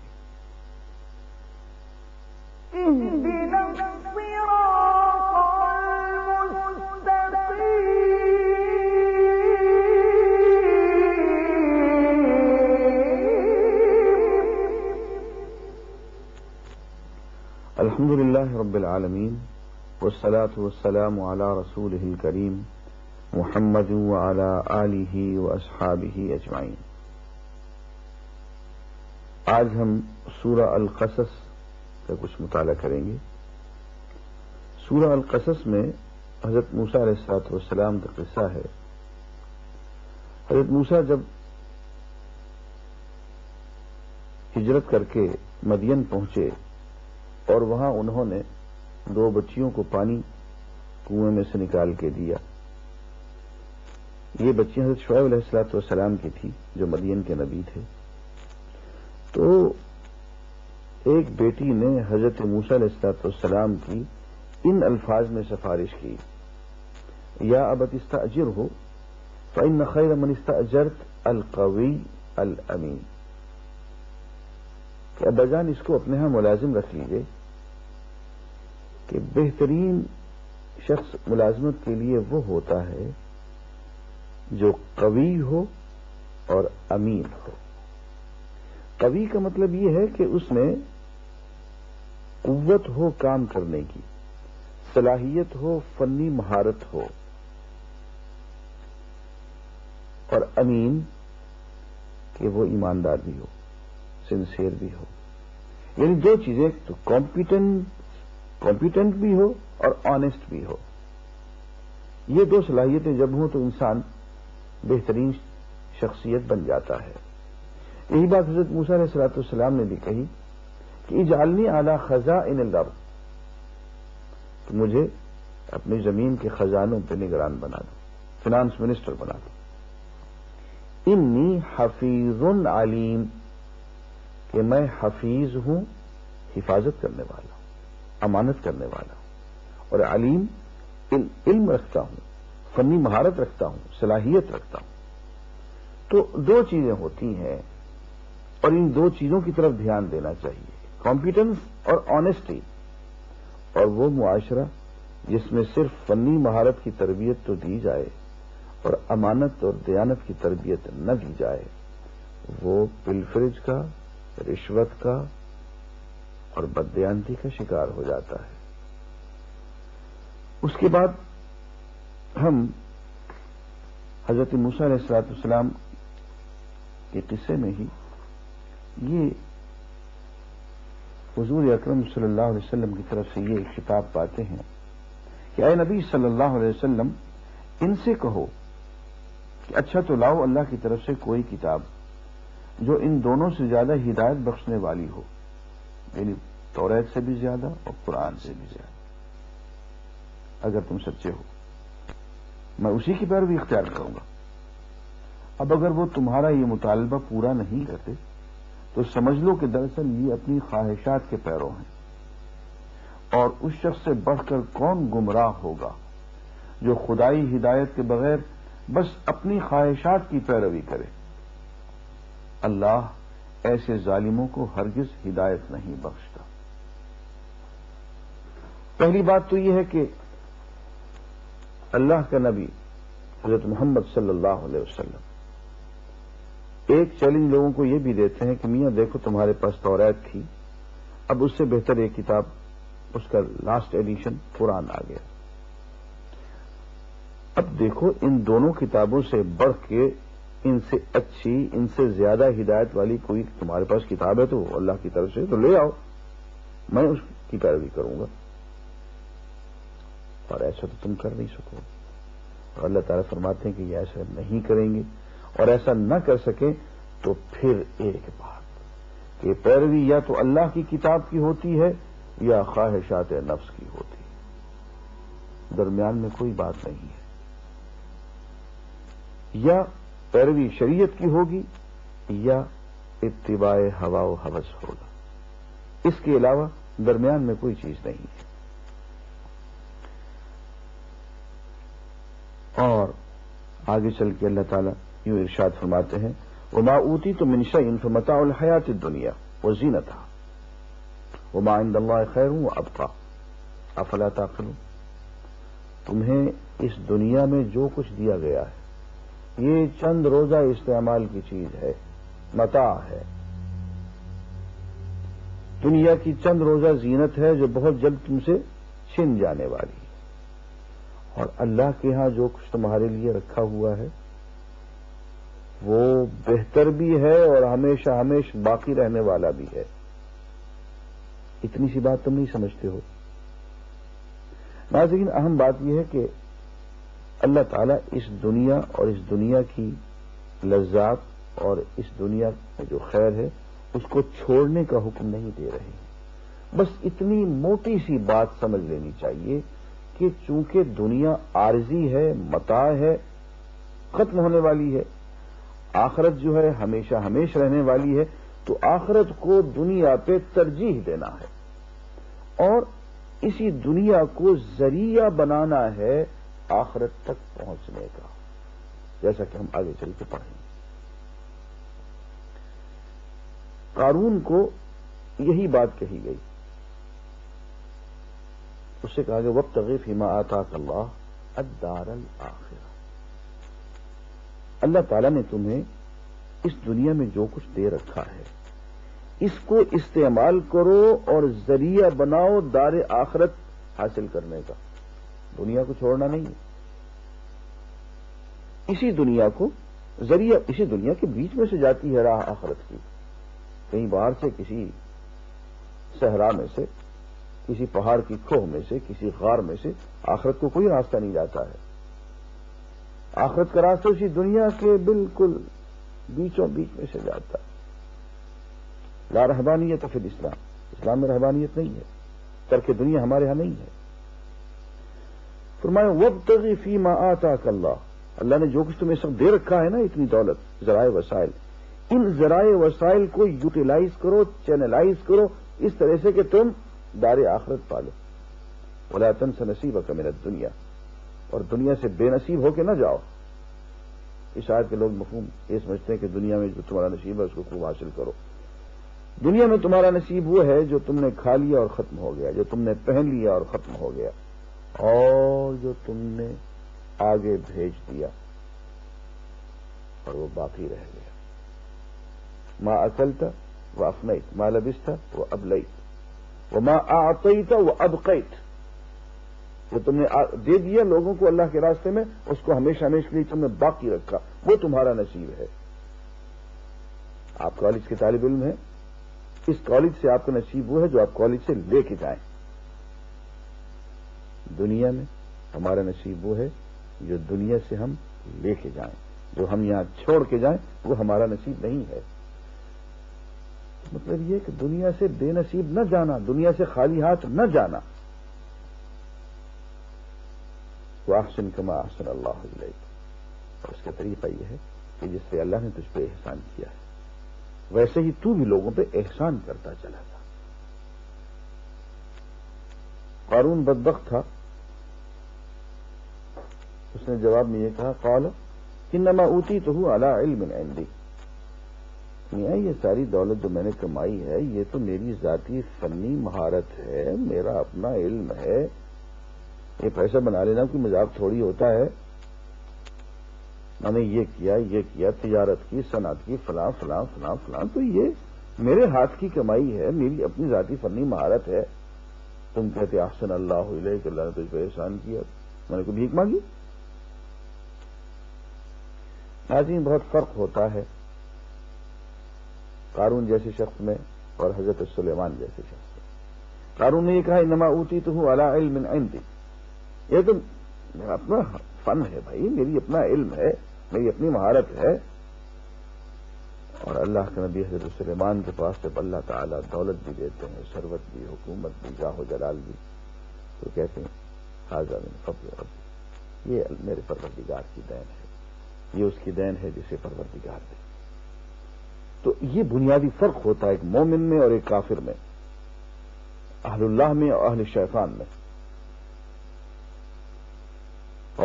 الحمد للہ رب العالمین والصلاة والسلام علی رسولہ الکریم محمد وعلی آلہ واصحابہ اجمعین۔ آج ہم سورہ القصص کا کچھ مطالعہ کریں گے۔ سورہ القصص میں حضرت موسیٰ علیہ السلام کا قصہ ہے۔ حضرت موسیٰ جب ہجرت کر کے مدین پہنچے اور وہاں انہوں نے 2 بچیوں کو پانی کنویں میں سے نکال کے دیا۔ یہ بچیاں حضرت شعیب علیہ السلام کی تھی جو مدین کے نبی تھے۔ تو ایک بیٹی نے حضرت موسیٰ علیہ السلام کی ان الفاظ میں سفارش کی، یا ابت استاجرہ فإن خیر من استاجرت القوی الامین، کہ ابا جان اس کو اپنے ہاں ملازم رکھ لیجئے کہ بہترین شخص ملازمت کے لیے وہ ہوتا ہے جو قوی ہو اور امین ہو۔ قوی کا مطلب یہ ہے کہ اس میں قوت ہو کام کرنے کی، صلاحیت ہو، فنی مہارت ہو، اور امین کہ وہ ایماندار بھی ہو، سنسیئر بھی ہو۔ یعنی 2 چیزیں، تو کمپیٹنٹ بھی ہو اور آنےسٹ بھی ہو۔ یہ 2 صلاحیتیں جب ہوں تو انسان بہترین شخصیت بن جاتا ہے۔ یہی بات حضرت موسیٰ علیہ السلام نے بھی کہی کہ اجعلنی علی خزائن الارض، تو مجھے اپنی زمین کے خزانوں پہ نگران بنا دو، فنانس منسٹر بنا دو۔ انی حفیظ علیم، کہ میں حفیظ ہوں، حفاظت کرنے والا ہوں، امانت کرنے والا ہوں، اور علیم علم رکھتا ہوں، فنی مہارت رکھتا ہوں، صلاحیت رکھتا ہوں۔ تو 2 چیزیں ہوتی ہیں اور ان 2 چیزوں کی طرف دھیان دینا چاہیے، کمپیٹنس اور آنےسٹی۔ اور وہ معاشرہ جس میں صرف فنی مہارت کی تربیت تو دی جائے اور امانت اور دیانت کی تربیت نہ دی جائے، وہ پلفرج کا، رشوت کا اور بددیانتی کا شکار ہو جاتا ہے۔ اس کے بعد ہم حضرت موسیٰ علیہ السلام کے قصے میں ہی یہ حضور اکرم صلی اللہ علیہ وسلم کی طرف سے یہ خطاب پاتے ہیں کہ اے نبی صلی اللہ علیہ وسلم ان سے کہو کہ اچھا تو لاؤ اللہ کی طرف سے کوئی کتاب جو ان دونوں سے زیادہ ہدایت بخشنے والی ہو، یعنی توریت سے بھی زیادہ اور قرآن سے بھی زیادہ، اگر تم سچے ہو میں اسی کی پیروی اختیار کروں گا۔ اب اگر وہ تمہارا یہ مطالبہ پورا نہیں کرتے تو سمجھ لو کہ دراصل یہ اپنی خواہشات کے پیرو ہیں، اور اس شخص سے بڑھ کر کون گمراہ ہوگا جو خدائی ہدایت کے بغیر بس اپنی خواہشات کی پیروی کرے۔ اللہ ایسے ظالموں کو ہرگز ہدایت نہیں بخشتا۔ پہلی بات تو یہ ہے کہ اللہ کا نبی حضرت محمد صلی اللہ علیہ وسلم ایک چیلنج لوگوں کو یہ بھی دیتے ہیں کہ میاں دیکھو تمہارے پاس توریت تھی، اب اس سے بہتر ایک کتاب، اس کا لاسٹ ایڈیشن قرآن آ گیا۔ اب دیکھو ان دونوں کتابوں سے بڑھ کے، ان سے اچھی، ان سے زیادہ ہدایت والی کوئی تمہارے پاس کتاب ہے تو اللہ کی طرف سے تو لے آؤ، میں اس کی پیروی کروں گا۔ اور ایسا تو تم کر نہیں سکو، اور اللہ تعالیٰ فرماتے ہیں کہ یہ ایسا نہیں کریں گے، اور ایسا نہ کر سکیں تو پھر ایک بات کہ پیروی یا تو اللہ کی کتاب کی ہوتی ہے یا خواہشات نفس کی ہوتی ہے، درمیان میں کوئی بات نہیں ہے۔ یا پیروی شریعت کی ہوگی یا اتباع ہوا و ہوس ہوگا، اس کے علاوہ درمیان میں کوئی چیز نہیں ہے۔ اور آگے چل کے اللہ تعالیٰ یوں ارشاد فرماتے ہیں وما اوتیتم من شیء فمتاع الحیات الدنیا وزینتها وما عند اللہ خیر وابقی افلا تعقلون۔ تمہیں اس دنیا میں جو کچھ دیا گیا ہے یہ چند روزہ استعمال کی چیز ہے، متاع ہے، دنیا کی چند روزہ زینت ہے جو بہت جلد تم سے چھن جانے والی ہے، اور اللہ کے ہاں جو کچھ تمہارے لیے رکھا ہوا ہے وہ بہتر بھی ہے اور ہمیشہ ہمیشہ باقی رہنے والا بھی ہے۔ اتنی سی بات تم نہیں سمجھتے ہو؟ ناظرین، اہم بات یہ ہے کہ اللہ تعالیٰ اس دنیا اور اس دنیا کی لذات اور اس دنیا میں جو خیر ہے اس کو چھوڑنے کا حکم نہیں دے رہے ہیں۔ بس اتنی موٹی سی بات سمجھ لینی چاہیے کہ چونکہ دنیا عارضی ہے، متاع ہے، ختم ہونے والی ہے، آخرت جو ہے ہمیشہ ہمیشہ رہنے والی ہے، تو آخرت کو دنیا پہ ترجیح دینا ہے اور اسی دنیا کو ذریعہ بنانا ہے آخرت تک پہنچنے کا، جیسا کہ ہم آگے چل کے پڑھیں۔ قارون کو یہی بات کہی گئی، اس سے کہا گیا وابتغ فیما آتاک اللہ الدار الآخرہ۔ اللہ تعالیٰ نے تمہیں اس دنیا میں جو کچھ دے رکھا ہے اس کو استعمال کرو اور ذریعہ بناؤ دار آخرت حاصل کرنے کا، دنیا کو چھوڑنا نہیں ہے۔ اسی دنیا کو ذریعہ، اسی دنیا کے بیچ میں سے جاتی ہے راہ آخرت کی، کہیں باہر سے، کسی صحرا میں سے، کسی پہاڑ کی کھوہ میں سے، کسی غار میں سے آخرت کو کوئی راستہ نہیں جاتا ہے۔ آخرت کا راستہ اسی دنیا کے بالکل بیچوں بیچ میں سے جاتا ہے۔ لا رہبانیت فی الاسلام، اسلام میں رہبانیت نہیں ہے، ترک دنیا ہمارے ہاں نہیں ہے۔ فرمایا وابتغ فیما آتاک اللہ، اللہ نے جو کچھ تمہیں سب دے رکھا ہے نا، اتنی دولت، ذرائع وسائل، ان ذرائع وسائل کو یوٹیلائز کرو، چینلائز کرو اس طرح سے کہ تم دار آخرت پالو۔ ولا تنس نصیبک من الدنیا، اور دنیا سے بے نصیب ہو کے نہ جاؤ۔ اس آیت کے لوگ مفہوم یہ سمجھتے ہیں کہ دنیا میں جو تمہارا نصیب ہے اس کو خوب حاصل کرو۔ دنیا میں تمہارا نصیب وہ ہے جو تم نے کھا لیا اور ختم ہو گیا، جو تم نے پہن لیا اور ختم ہو گیا، اور جو تم نے آگے بھیج دیا اور وہ باقی رہ گیا۔ ما اکلت و افنیت، ما لبست و ابلیت، وما اعطیت و ابقیت، جو تم نے دے دیا لوگوں کو اللہ کے راستے میں اس کو ہمیشہ ہمیشہ کے لیے تم نے باقی رکھا، وہ تمہارا نصیب ہے۔ آپ کالج کے طالب علم ہیں، اس کالج سے آپ کا نصیب وہ ہے جو آپ کالج سے لے کے جائیں۔ دنیا میں ہمارا نصیب وہ ہے جو دنیا سے ہم لے کے جائیں، جو ہم یہاں چھوڑ کے جائیں وہ ہمارا نصیب نہیں ہے۔ مطلب یہ کہ دنیا سے بے نصیب نہ جانا، دنیا سے خالی ہاتھ نہ جانا۔ وَأَحْسِنْ كَمَا أَحْسَنَ اللَّهُ إِلَيْكَ، اور اس کا طریقہ یہ ہے کہ جس سے اللہ نے تجھ پہ احسان کیا ہے ویسے ہی تو بھی لوگوں پہ احسان کرتا چلا جا۔ قارون بدبخت تھا، اس نے جواب میں یہ کہا قال انما اوتیتہ علی علم عندی، میاں یہ ساری دولت جو میں نے کمائی ہے یہ تو میری ذاتی فنی مہارت ہے، میرا اپنا علم ہے، یہ پیسہ بنا لینا کوئی مذاق تھوڑی ہوتا ہے. میں نے یہ کیا تجارت کی، صنعت کی، فلاں فلاں فلاں فلاں، تو یہ میرے ہاتھ کی کمائی ہے، میری اپنی ذاتی فنی مہارت ہے. تم کہتے احسن اللہ الیک، اللہ نے تجھ پہ احسان کیا، میں نے کوئی بھیک مانگی؟ ناظرین، بہت فرق ہوتا ہے قارون جیسے شخص میں اور حضرت سلیمان جیسے شخص میں. قارون نے یہ کہا انما اوتیتہ علی علم عندی، یہ تو میرا اپنا فن ہے بھائی، میری اپنا علم ہے، میری اپنی مہارت ہے. اور اللہ کے نبی حضرت سلیمان کے پاس جب اللہ تعالیٰ دولت بھی دیتے ہیں، ثروت بھی، حکومت بھی، جاہ و جلال بھی، تو کہتے ہیں ھذا من فضل ربی، یہ میرے پروردگار کی دین ہے، یہ اس کی دین ہے جسے پروردگار دے. تو یہ بنیادی فرق ہوتا ہے ایک مومن میں اور ایک کافر میں، اہل اللہ میں اور اہل شیطان میں.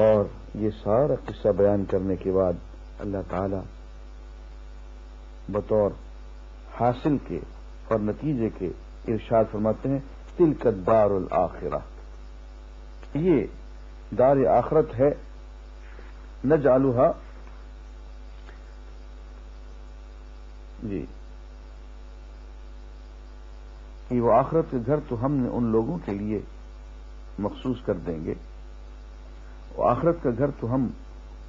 اور یہ سارا قصہ بیان کرنے کے بعد اللہ تعالی بطور حاصل کے اور نتیجے کے ارشاد فرماتے ہیں تلک الدار الآخرہ، یہ دار آخرت ہے، نجعلھا، جی یہ وہ آخرت کے گھر تو ہم نے ان لوگوں کے لیے مخصوص کر دیں گے، وہ آخرت کا گھر تو ہم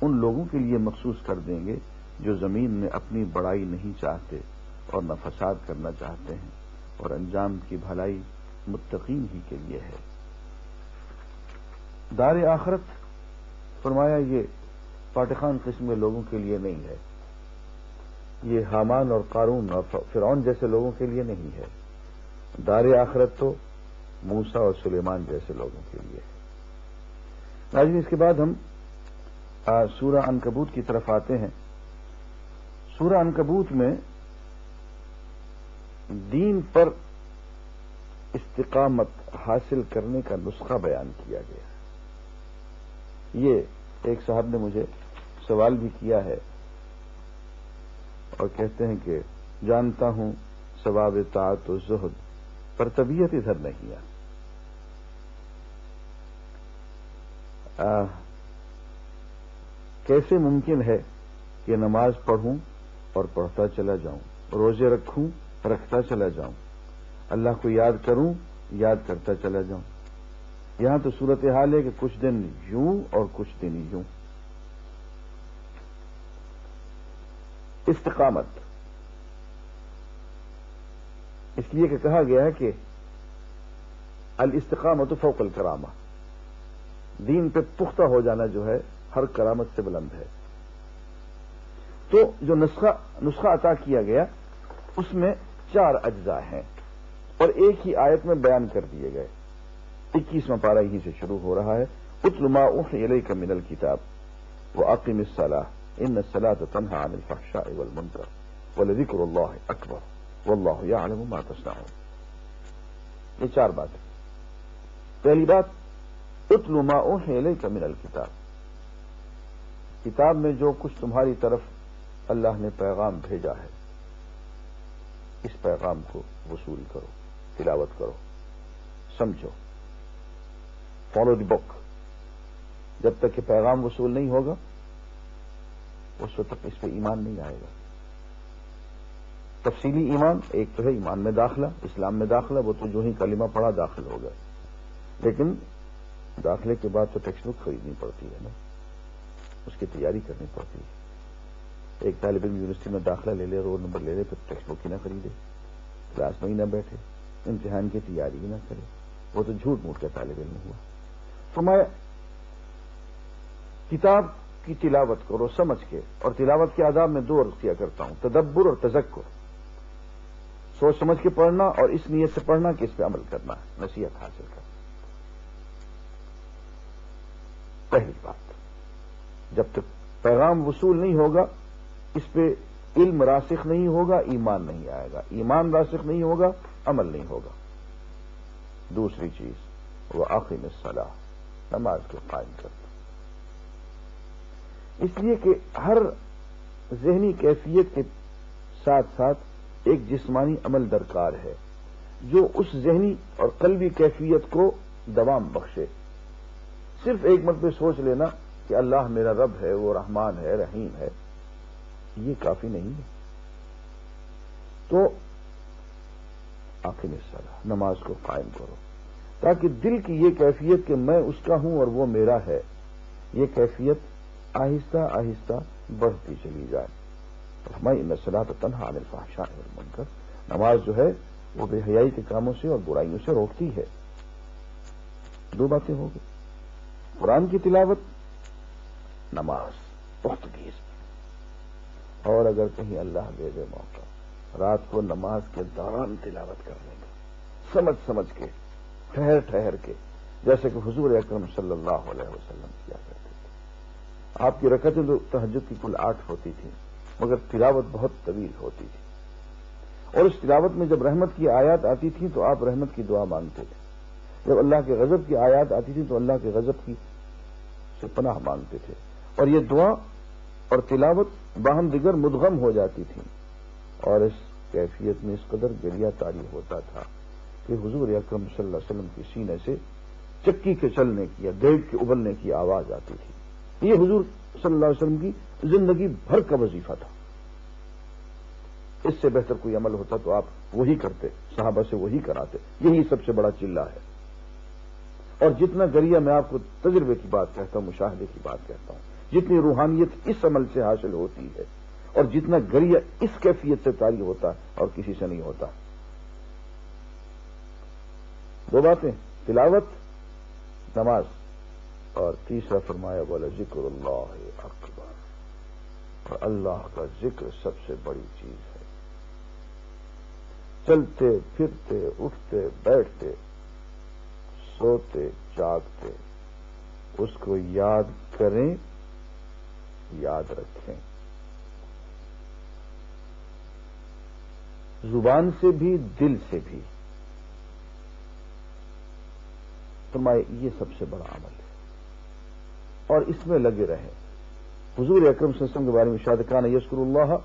ان لوگوں کے لیے مخصوص کر دیں گے جو زمین میں اپنی بڑائی نہیں چاہتے اور نہ فساد کرنا چاہتے ہیں، اور انجام کی بھلائی متقین ہی کے لیے ہے. دار آخرت فرمایا یہ فاتحان قسم کے لوگوں کے لیے نہیں ہے، یہ حامان اور قارون اور فرعون جیسے لوگوں کے لیے نہیں ہے. دار آخرت تو موسیٰ اور سلیمان جیسے لوگوں کے لیے ہے. ناظرین، اس کے بعد ہم سورہ عنکبوت کی طرف آتے ہیں. سورہ عنکبوت میں دین پر استقامت حاصل کرنے کا نسخہ بیان کیا گیا ہے. یہ ایک صاحب نے مجھے سوال بھی کیا ہے اور کہتے ہیں کہ جانتا ہوں ثواب طاعت و زہد، پر طبیعت ادھر نہیں ہے. کیسے ممکن ہے کہ نماز پڑھوں اور پڑھتا چلا جاؤں، روزے رکھوں رکھتا چلا جاؤں، اللہ کو یاد کروں یاد کرتا چلا جاؤں؟ یہاں تو صورتحال ہے کہ کچھ دن یوں اور کچھ دن یوں. استقامت اس لیے کہ کہا گیا ہے کہ الاستقامت فوق الکرامہ، دین پہ پختہ ہو جانا جو ہے ہر کرامت سے بلند ہے. تو جو نسخہ عطا کیا گیا اس میں 4 اجزاء ہیں اور ایک ہی آیت میں بیان کر دیے گئے. 21واں پارہ یہیں سے شروع ہو رہا ہے. اتل ما اوحی الیک من الکتاب واقم الصلاۃ ان الصلاۃ تنہی عن الفحشاء والمنکر ولذکر اللہ اکبر واللہ یعلم ما تصنعون. یہ 4 باتیں. پہلی بات اتل ما اوحی الیک من الکتاب، کتاب میں جو کچھ تمہاری طرف اللہ نے پیغام بھیجا ہے اس پیغام کو وصول کرو، تلاوت کرو، سمجھو، فالو دی بک. جب تک کہ پیغام وصول نہیں ہوگا اس وقت تک اس پہ ایمان نہیں آئے گا. تفصیلی ایمان ایک تو ہے ایمان میں داخلہ، اسلام میں داخلہ، وہ تو جو ہی کلمہ پڑھا داخل ہو گئے، لیکن داخلے کے بعد تو ٹیکسٹ بک خریدنی پڑتی ہے نا، اس کی تیاری کرنی پڑتی ہے. ایک طالب علم یونیورسٹی میں داخلہ لے لے، رول نمبر لے لے، پھر ٹیکسٹ بک ہی نہ خریدے، کلاس میں ہی نہ بیٹھے، امتحان کی تیاری ہی نہ کرے، وہ تو جھوٹ موٹ کا طالب علم ہوا. فرمایا کتاب کی تلاوت کرو سمجھ کے، اور تلاوت کے آداب میں 2 عرض کیا کرتا ہوں، تدبر اور تذکر. سوچ سمجھ کے پڑھنا اور اس نیت سے پڑھنا کہ اس پہ عمل کرنا ہے، نصیحت حاصل کرنا. پہلی بات، جب تک پیغام وصول نہیں ہوگا اس پہ علم راسخ نہیں ہوگا، ایمان نہیں آئے گا، ایمان راسخ نہیں ہوگا، عمل نہیں ہوگا. دوسری چیز وَأَقِمِ الصَّلَاةَ، نماز کو قائم کرنا. اس لیے کہ ہر ذہنی کیفیت کے ساتھ ساتھ ایک جسمانی عمل درکار ہے جو اس ذہنی اور قلبی کیفیت کو دوام بخشے. صرف ایک مرتبہ سوچ لینا کہ اللہ میرا رب ہے، وہ رحمان ہے، رحیم ہے، یہ کافی نہیں ہے. تو اقیم الصلاۃ، نماز کو قائم کرو، تاکہ دل کی یہ کیفیت کہ میں اس کا ہوں اور وہ میرا ہے، یہ کیفیت آہستہ آہستہ بڑھتی چلی جائے. فرمایا ان الصلاۃ تنہی عن الفحشاء والمنکر، نماز جو ہے وہ بے حیائی کے کاموں سے اور برائیوں سے روکتی ہے. دو باتیں ہو گئی، قرآن کی تلاوت، نماز پختگی سے. اور اگر کہیں اللہ دے دے موقع، رات کو نماز کے دوران تلاوت کرنے کا، سمجھ سمجھ کے، ٹھہر ٹھہر کے، جیسے کہ حضور اکرم صلی اللہ علیہ وسلم کیا کرتے تھے. آپ کی رکعتیں تو تہجد کی کل 8 ہوتی تھیں، مگر تلاوت بہت طویل ہوتی تھی. اور اس تلاوت میں جب رحمت کی آیات آتی تھیں تو آپ رحمت کی دعا مانگتے تھے، جب اللہ کے غضب کی آیات آتی تھی تو اللہ کے غضب کی سے پناہ مانگتے تھے. اور یہ دعا اور تلاوت باہم دیگر مدغم ہو جاتی تھی. اور اس کیفیت میں اس قدر گریہ طاری ہوتا تھا کہ حضور اکرم صلی اللہ علیہ وسلم کے سینے سے چکی کے چلنے کی یا دیگ کے ابلنے کی آواز آتی تھی. یہ حضور صلی اللہ علیہ وسلم کی زندگی بھر کا وظیفہ تھا. اس سے بہتر کوئی عمل ہوتا تو آپ وہی کرتے، صحابہ سے وہی کراتے. یہی سب سے بڑا چلہ ہے. اور جتنا گریہ، میں آپ کو تجربے کی بات کہتا ہوں، مشاہدے کی بات کہتا ہوں، جتنی روحانیت اس عمل سے حاصل ہوتی ہے اور جتنا گریہ اس کیفیت سے طاری ہوتا ہے اور کسی سے نہیں ہوتا. دو باتیں، تلاوت، نماز، اور تیسرا فرمایا بولا ذکر اللہ اکبر، اور اللہ کا ذکر سب سے بڑی چیز ہے. چلتے پھرتے، اٹھتے بیٹھتے، سوتے جاگتے اس کو یاد کریں، یاد رکھیں. زبان سے بھی، دل سے بھی. فرمائے یہ سب سے بڑا عمل ہے اور اس میں لگے رہیں. حضور اکرم صلی اللہ علیہ وسلم کے بارے میں ارشاد کان یذکر اللہ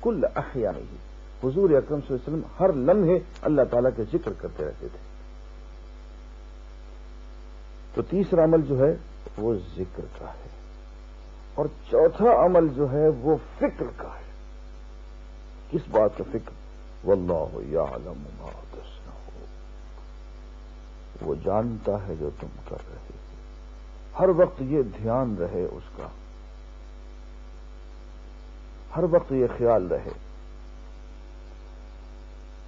کل احیانہ، حضور اکرم صلی اللہ علیہ وسلم ہر لمحے اللہ تعالیٰ کے ذکر کرتے رہتے تھے. تو تیسرا عمل جو ہے وہ ذکر کا ہے، اور چوتھا عمل جو ہے وہ فکر کا ہے. کس بات کا فکر؟ واللہ یعلم ما تصنعون، وہ جانتا ہے جو تم کر رہے ہو. ہر وقت یہ دھیان رہے اس کا، ہر وقت یہ خیال رہے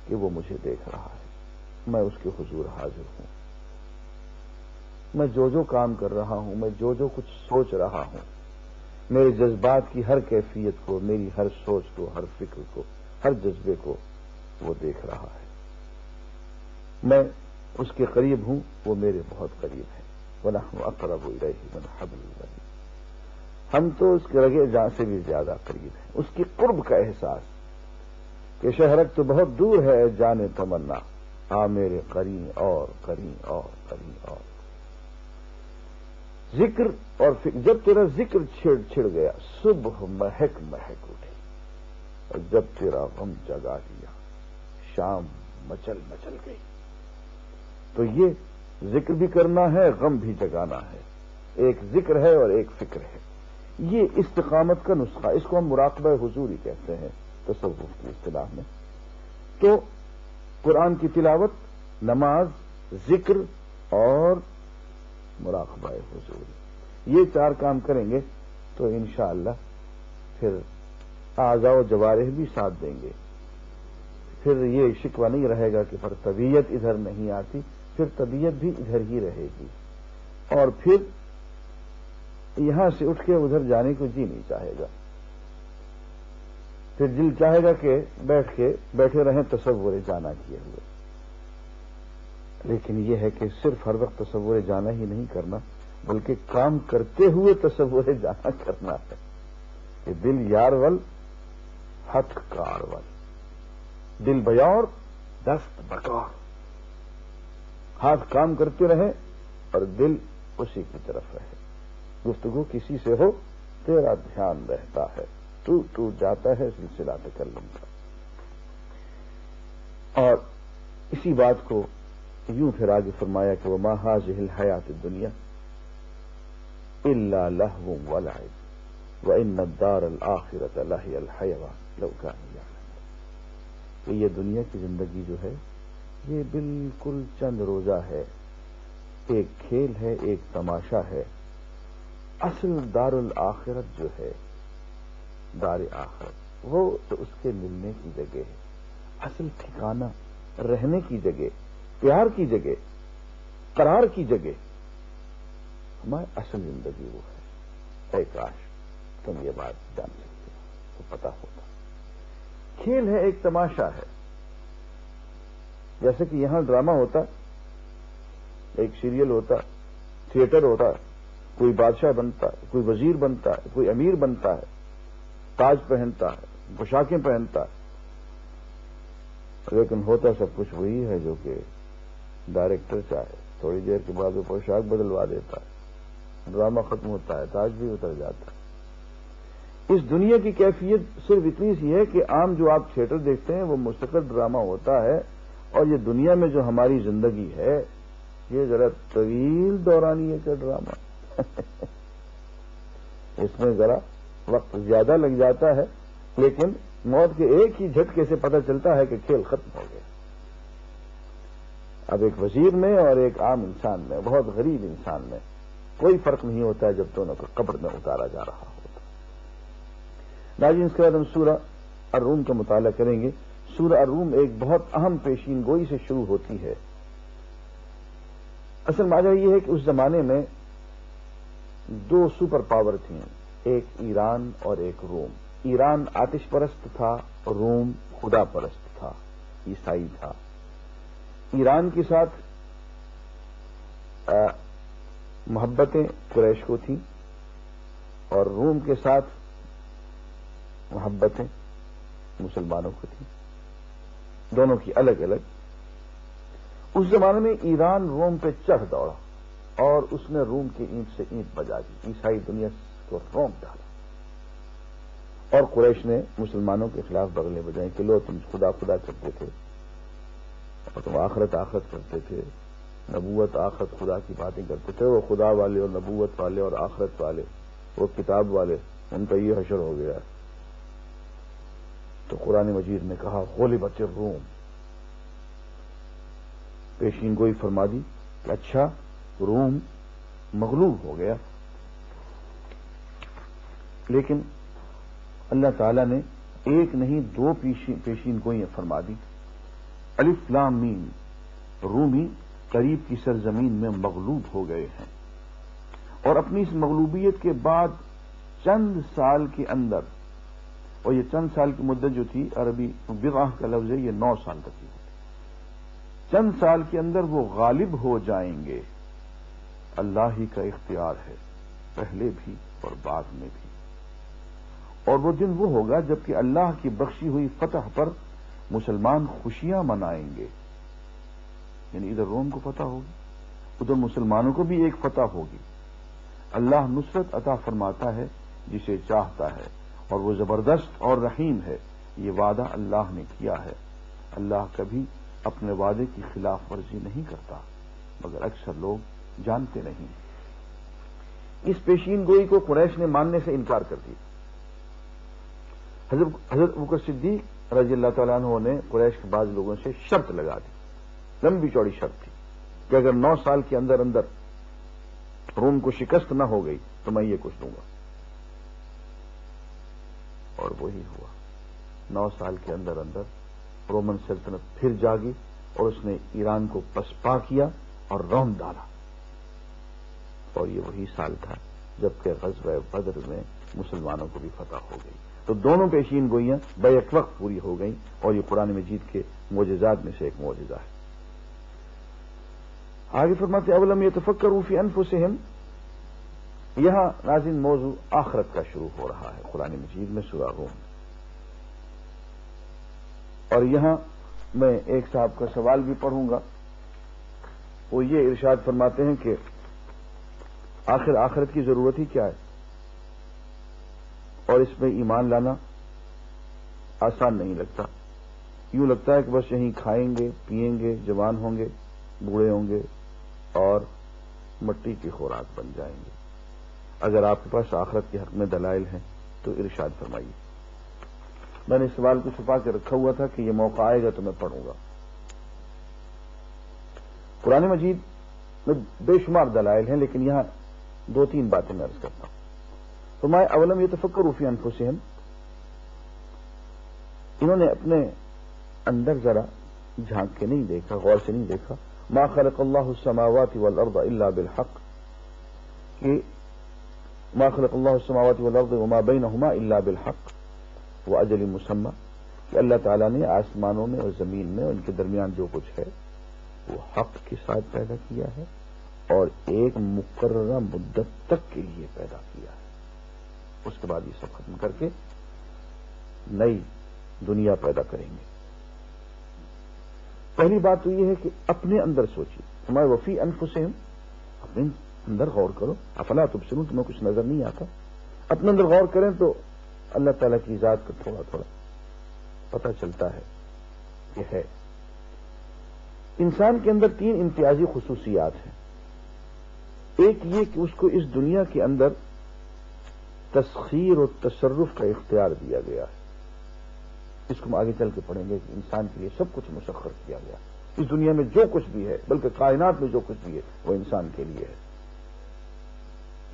کہ وہ مجھے دیکھ رہا ہے، میں اس کے حضور حاضر ہوں، میں جو کام کر رہا ہوں، میں جو کچھ سوچ رہا ہوں، میرے جذبات کی ہر کیفیت کو، میری ہر سوچ کو، ہر فکر کو، ہر جذبے کو وہ دیکھ رہا ہے. میں اس کے قریب ہوں، وہ میرے بہت قریب ہے. وَنَحْنُ أَقْرَبُ إِلَيْهِ مِنْ حَبْلِ الْوَرِيدِ، ہم تو اس کے رگے جان سے بھی زیادہ قریب ہیں. اس کی قرب کا احساس کہ شہرک تو بہت دور ہے، جانے تمنا آ میرے قریب اور قریب اور قریب. اور ذکر اور فکر، جب تیرا ذکر چھڑ گیا، صبح مہک مہک اٹھی، اور جب تیرا غم جگا دیا، شام مچل مچل گئی. تو یہ ذکر بھی کرنا ہے، غم بھی جگانا ہے. ایک ذکر ہے اور ایک فکر ہے. یہ استقامت کا نسخہ، اس کو ہم مراقبہ حضوری کہتے ہیں تصوف کی اصطلاح میں. تو قرآن کی تلاوت، نماز، ذکر اور مراقبہ حضوری، یہ 4 کام کریں گے تو انشاءاللہ پھر اعضاء و جوارح بھی ساتھ دیں گے. پھر یہ شکوہ نہیں رہے گا کہ پر طبیعت ادھر نہیں آتی، پھر طبیعت بھی ادھر ہی رہے گی. اور پھر یہاں سے اٹھ کے ادھر جانے کو جی نہیں چاہے گا. پھر دل چاہے گا کہ بیٹھے رہیں تصور جانا کیے ہوئے. لیکن یہ ہے کہ صرف ہر وقت تصور جانا ہی نہیں کرنا، بلکہ کام کرتے ہوئے تصور جانا کرنا ہے. کہ دل یار ول ہتھ کار ول، دل بیور دست بکار. ہاتھ کام کرتے رہے اور دل اسی کی طرف رہے. گفتگو کسی سے ہو تیرا دھیان رہتا ہے، ٹوٹ جاتا ہے سلسلہ تکلم کا. اور اسی بات کو یوں پھر آگے فرمایا کہ وہ ما هذه الحیات الدنیا، الا لهو ولعب وان الدار الاخرة لهي الحیوان لو كانوا يعلمون. کہ یہ دنیا کی زندگی جو ہے یہ بالکل چند روزہ ہے، ایک کھیل ہے، ایک تماشا ہے. اصل دار الآخرت جو ہے، دار آخرت، وہ تو اس کے ملنے کی جگہ ہے، اصل ٹھکانہ، رہنے کی جگہ، پیار کی جگہ، قرار کی جگہ. ہماری اصل زندگی وہ ہے. اے کاش تم یہ بات جان سکتے تو پتا ہوتا. کھیل ہے، ایک تماشا ہے. جیسے کہ یہاں ڈرامہ ہوتا، ایک سیریل ہوتا، تھیٹر ہوتا، کوئی بادشاہ بنتا ہے، کوئی وزیر بنتا ہے، کوئی امیر بنتا ہے، تاج پہنتا ہے، پوشاکیں پہنتا ہے، لیکن ہوتا سب کچھ وہی ہے جو کہ ڈائریکٹر چاہے. تھوڑی دیر کے بعد وہ پوشاک بدلوا دیتا ہے، ڈرامہ ختم ہوتا ہے، تاج بھی اتر جاتا ہے. اس دنیا کی کیفیت صرف اتنی سی ہے کہ عام جو آپ تھیٹر دیکھتے ہیں وہ مستقل ڈرامہ ہوتا ہے، اور یہ دنیا میں جو ہماری زندگی ہے یہ ذرا طویل دورانیے کا ڈرامہ. اس میں ذرا وقت زیادہ لگ جاتا ہے، لیکن موت کے ایک ہی جھٹکے سے پتہ چلتا ہے کہ کھیل ختم ہو گیا. اب ایک وزیر میں اور ایک عام انسان میں، بہت غریب انسان میں کوئی فرق نہیں ہوتا ہے جب دونوں کو قبر میں اتارا جا رہا ہوتا. ناظرین، اس کے بعد ہم سورہ الروم کا مطالعہ کریں گے. سورہ الروم ایک بہت اہم پیشین گوئی سے شروع ہوتی ہے. اصل ماجرا یہ ہے کہ اس زمانے میں دو سپر پاور تھیں، ایک ایران اور ایک روم. ایران آتش پرست تھا، روم خدا پرست تھا، عیسائی تھا. ایران کے ساتھ محبتیں قریش کو تھیں اور روم کے ساتھ محبتیں مسلمانوں کو تھیں، دونوں کی الگ الگ. اس زمانے میں ایران روم پہ چڑھ دوڑا اور اس نے روم کی اینٹ سے اینٹ بجا دی، عیسائی دنیا کو رونق ڈالا. اور قریش نے مسلمانوں کے خلاف بغلیں بجائیں کہ لو تم خدا خدا کرتے تھے اور تم آخرت آخرت کرتے تھے، نبوت آخرت خدا کی باتیں کرتے تھے. وہ خدا والے اور نبوت والے اور آخرت والے، وہ کتاب والے، ان کا یہ حشر ہو گیا. تو قرآن مجید نے کہا غلبت الروم، پیشین گوئی فرما دی کہ اچھا روم مغلوب ہو گیا. لیکن اللہ تعالی نے ایک نہیں دو پیشین گوئیاں فرما دی. الف لام میم، رومی قریب کی سرزمین میں مغلوب ہو گئے ہیں، اور اپنی اس مغلوبیت کے بعد چند سال کے اندر، اور یہ چند سال کی مدت جو تھی، عربی بضعہ کا لفظ ہے، یہ 9 سال تک کی ہوتی، چند سال کے اندر وہ غالب ہو جائیں گے. اللہ ہی کا اختیار ہے، پہلے بھی اور بعد میں بھی. اور وہ دن وہ ہوگا جبکہ اللہ کی بخشی ہوئی فتح پر مسلمان خوشیاں منائیں گے. یعنی ادھر روم کو فتح ہوگی، ادھر مسلمانوں کو بھی ایک فتح ہوگی. اللہ نصرت عطا فرماتا ہے جسے چاہتا ہے، اور وہ زبردست اور رحیم ہے. یہ وعدہ اللہ نے کیا ہے. اللہ کبھی اپنے وعدے کی خلاف ورزی نہیں کرتا، مگر اکثر لوگ جانتے نہیں. اس پیشین گوئی کو قریش نے ماننے سے انکار کر دیا. حضرت ابوبکر صدیق رضی اللہ تعالیٰ عنہ نے قریش کے بعض لوگوں سے شرط لگا دی، لمبی چوڑی شرط تھی کہ اگر 9 سال کے اندر اندر روم کو شکست نہ ہو گئی تو میں یہ کچھ دوں گا. اور وہی ہوا. 9 سال کے اندر اندر رومن سلطنت پھر جاگی اور اس نے ایران کو پسپا کیا اور رون ڈالا. اور یہ وہی سال تھا جبکہ غزوہ بدر میں مسلمانوں کو بھی فتح ہو گئی. تو دونوں پیشین گوئیاں بیک وقت پوری ہو گئیں، اور یہ قرآن مجید کے معجزات میں سے ایک معجزہ ہے. آگے فرماتے اولم یتفکروا فی انفسہم. یہاں ناظرین موضوع آخرت کا شروع ہو رہا ہے قرآن مجید میں سورہ روم. اور یہاں میں ایک صاحب کا سوال بھی پڑھوں گا. وہ یہ ارشاد فرماتے ہیں کہ آخر آخرت کی ضرورت ہی کیا ہے، اور اس میں ایمان لانا آسان نہیں لگتا. یوں لگتا ہے کہ بس یہیں کھائیں گے، پیئیں گے، جوان ہوں گے، بوڑھے ہوں گے اور مٹی کی خوراک بن جائیں گے. اگر آپ کے پاس آخرت کے حق میں دلائل ہیں تو ارشاد فرمائیے. میں نے اس سوال کو چھپا کے رکھا ہوا تھا کہ یہ موقع آئے گا تو میں پڑھوں گا. قرآن مجید میں بے شمار دلائل ہیں، لیکن یہاں 2-3 باتیں میں عرض کرتا ہوں. فرمائے اولم یتفکروا فی انفسہم، انہوں نے اپنے اندر ذرا جھانک کے نہیں دیکھا، غور سے نہیں دیکھا. ما خلق اللہ السماوات والارض الا بالحق، کہ ما خلق اللہ السماوات والارض وما بینہما الا بالحق واجل مسمى، کہ اللہ تعالیٰ نے آسمانوں میں اور زمین میں اور ان کے درمیان جو کچھ ہے وہ حق کے ساتھ پیدا کیا ہے اور ایک مقررہ مدت تک کے لیے پیدا کیا ہے. اس کے بعد یہ سب ختم کر کے نئی دنیا پیدا کریں گے. پہلی بات تو یہ ہے کہ اپنے اندر سوچیے. ہمارے وفی انفسہم، اپنے اندر غور کرو. افلا تبصرون، تمہیں کچھ نظر نہیں آتا؟ اپنے اندر غور کریں تو اللہ تعالیٰ کی ذات کا تھوڑا تھوڑا پتہ چلتا ہے کہ ہے. انسان کے اندر 3 امتیازی خصوصیات ہیں. ایک یہ کہ اس کو اس دنیا کے اندر تسخیر اور تصرف کا اختیار دیا گیا ہے. اس کو ہم آگے چل کے پڑھیں گے کہ انسان کے لیے سب کچھ مسخر کیا گیا. اس دنیا میں جو کچھ بھی ہے، بلکہ کائنات میں جو کچھ بھی ہے، وہ انسان کے لیے ہے،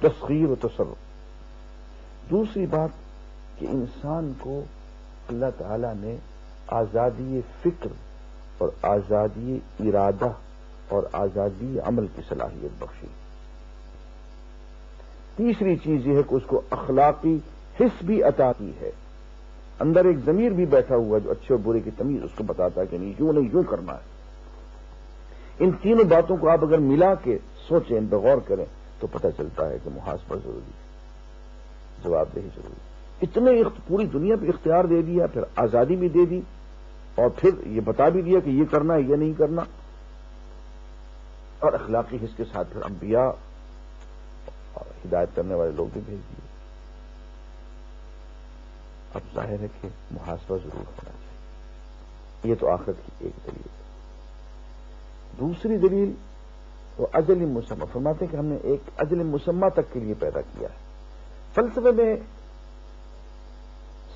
تسخیر و تصرف. دوسری بات کہ انسان کو اللہ تعالی نے آزادی فکر اور آزادی ارادہ اور آزادی عمل کی صلاحیت بخشی. تیسری چیز یہ ہے کہ اس کو اخلاقی حس بھی عطا کی ہے. اندر ایک ضمیر بھی بیٹھا ہوا جو اچھے اور برے کی تمیز اس کو بتاتا ہے کہ نہیں، یوں نہیں، یوں کرنا ہے. ان تینوں باتوں کو آپ اگر ملا کے سوچیں، ان پہ غور کریں تو پتہ چلتا ہے کہ محاسبہ ضروری ہے، جواب دہی ضروری ہے. اتنے پوری دنیا پہ اختیار دے دیا، پھر آزادی بھی دے دی، اور پھر یہ بتا بھی دیا کہ یہ کرنا ہے، یہ نہیں کرنا، اور اخلاقی حس کے ساتھ پھر انبیاء اور ہدایت کرنے والے لوگ بھی بھیج دیے. اب ظاہر ہے کہ محاسبہ ضرور ہونا چاہیے. یہ تو آخرت کی ایک دلیل ہے. دوسری دلیل وہ اجل مسمى. فرماتے ہیں کہ ہم نے ایک اجل مسمى تک کے لیے پیدا کیا ہے. فلسفے میں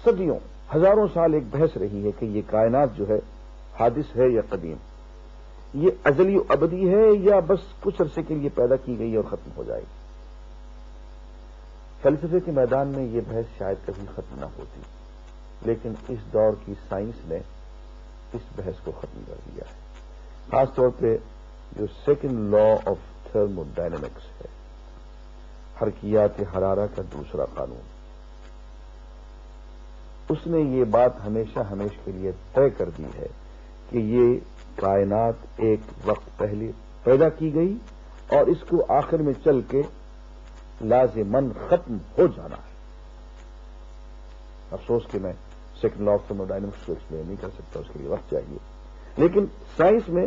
صدیوں، ہزاروں سال ایک بحث رہی ہے کہ یہ کائنات جو ہے حادث ہے یا قدیم، یہ ازلی و ابدی ہے یا بس کچھ عرصے کے لیے پیدا کی گئی اور ختم ہو جائے گی. فلسفے کے میدان میں یہ بحث شاید کبھی ختم نہ ہوتی، لیکن اس دور کی سائنس نے اس بحث کو ختم کر دیا ہے. خاص طور پہ جو second law of thermo dynamics ہے، حرکیات حرارہ کا دوسرا قانون، اس نے یہ بات ہمیشہ کے لیے طے کر دی ہے کہ یہ کائنات ایک وقت پہلے پیدا کی گئی اور اس کو آخر میں چل کے لازماً ختم ہو جانا ہے. افسوس کہ میں second law of thermo dynamics کو ایکسپلین نہیں کر سکتا، اس کے لیے وقت چاہیے. لیکن سائنس میں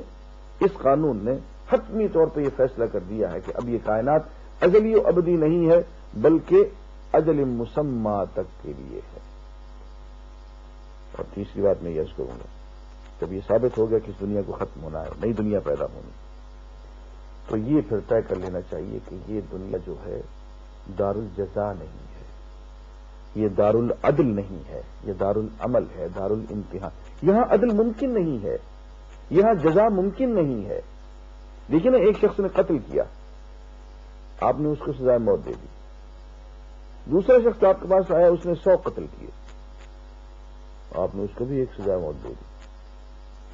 اس قانون نے حتمی طور پہ یہ فیصلہ کر دیا ہے کہ اب یہ کائنات ازلی و ابدی نہیں ہے، بلکہ اجل مسمى تک کے لیے ہے. اور تیسری بات میں یہ عرض کروں گا، جب یہ ثابت ہو گیا کہ اس دنیا کو ختم ہونا ہے، نئی دنیا پیدا ہونی، تو یہ پھر طے کر لینا چاہیے کہ یہ دنیا جو ہے دار الجزا نہیں ہے، یہ دار العدل نہیں ہے، یہ دار العمل ہے، دار الامتحان. یہاں عدل ممکن نہیں ہے، یہاں جزا ممکن نہیں ہے. دیکھیے نا، ایک شخص نے قتل کیا، آپ نے اس کو سزائے موت دے دی. دوسرا شخص آپ کے پاس آیا، اس نے 100 قتل کیے، آپ نے اس کو بھی ایک سزا موت دے دی.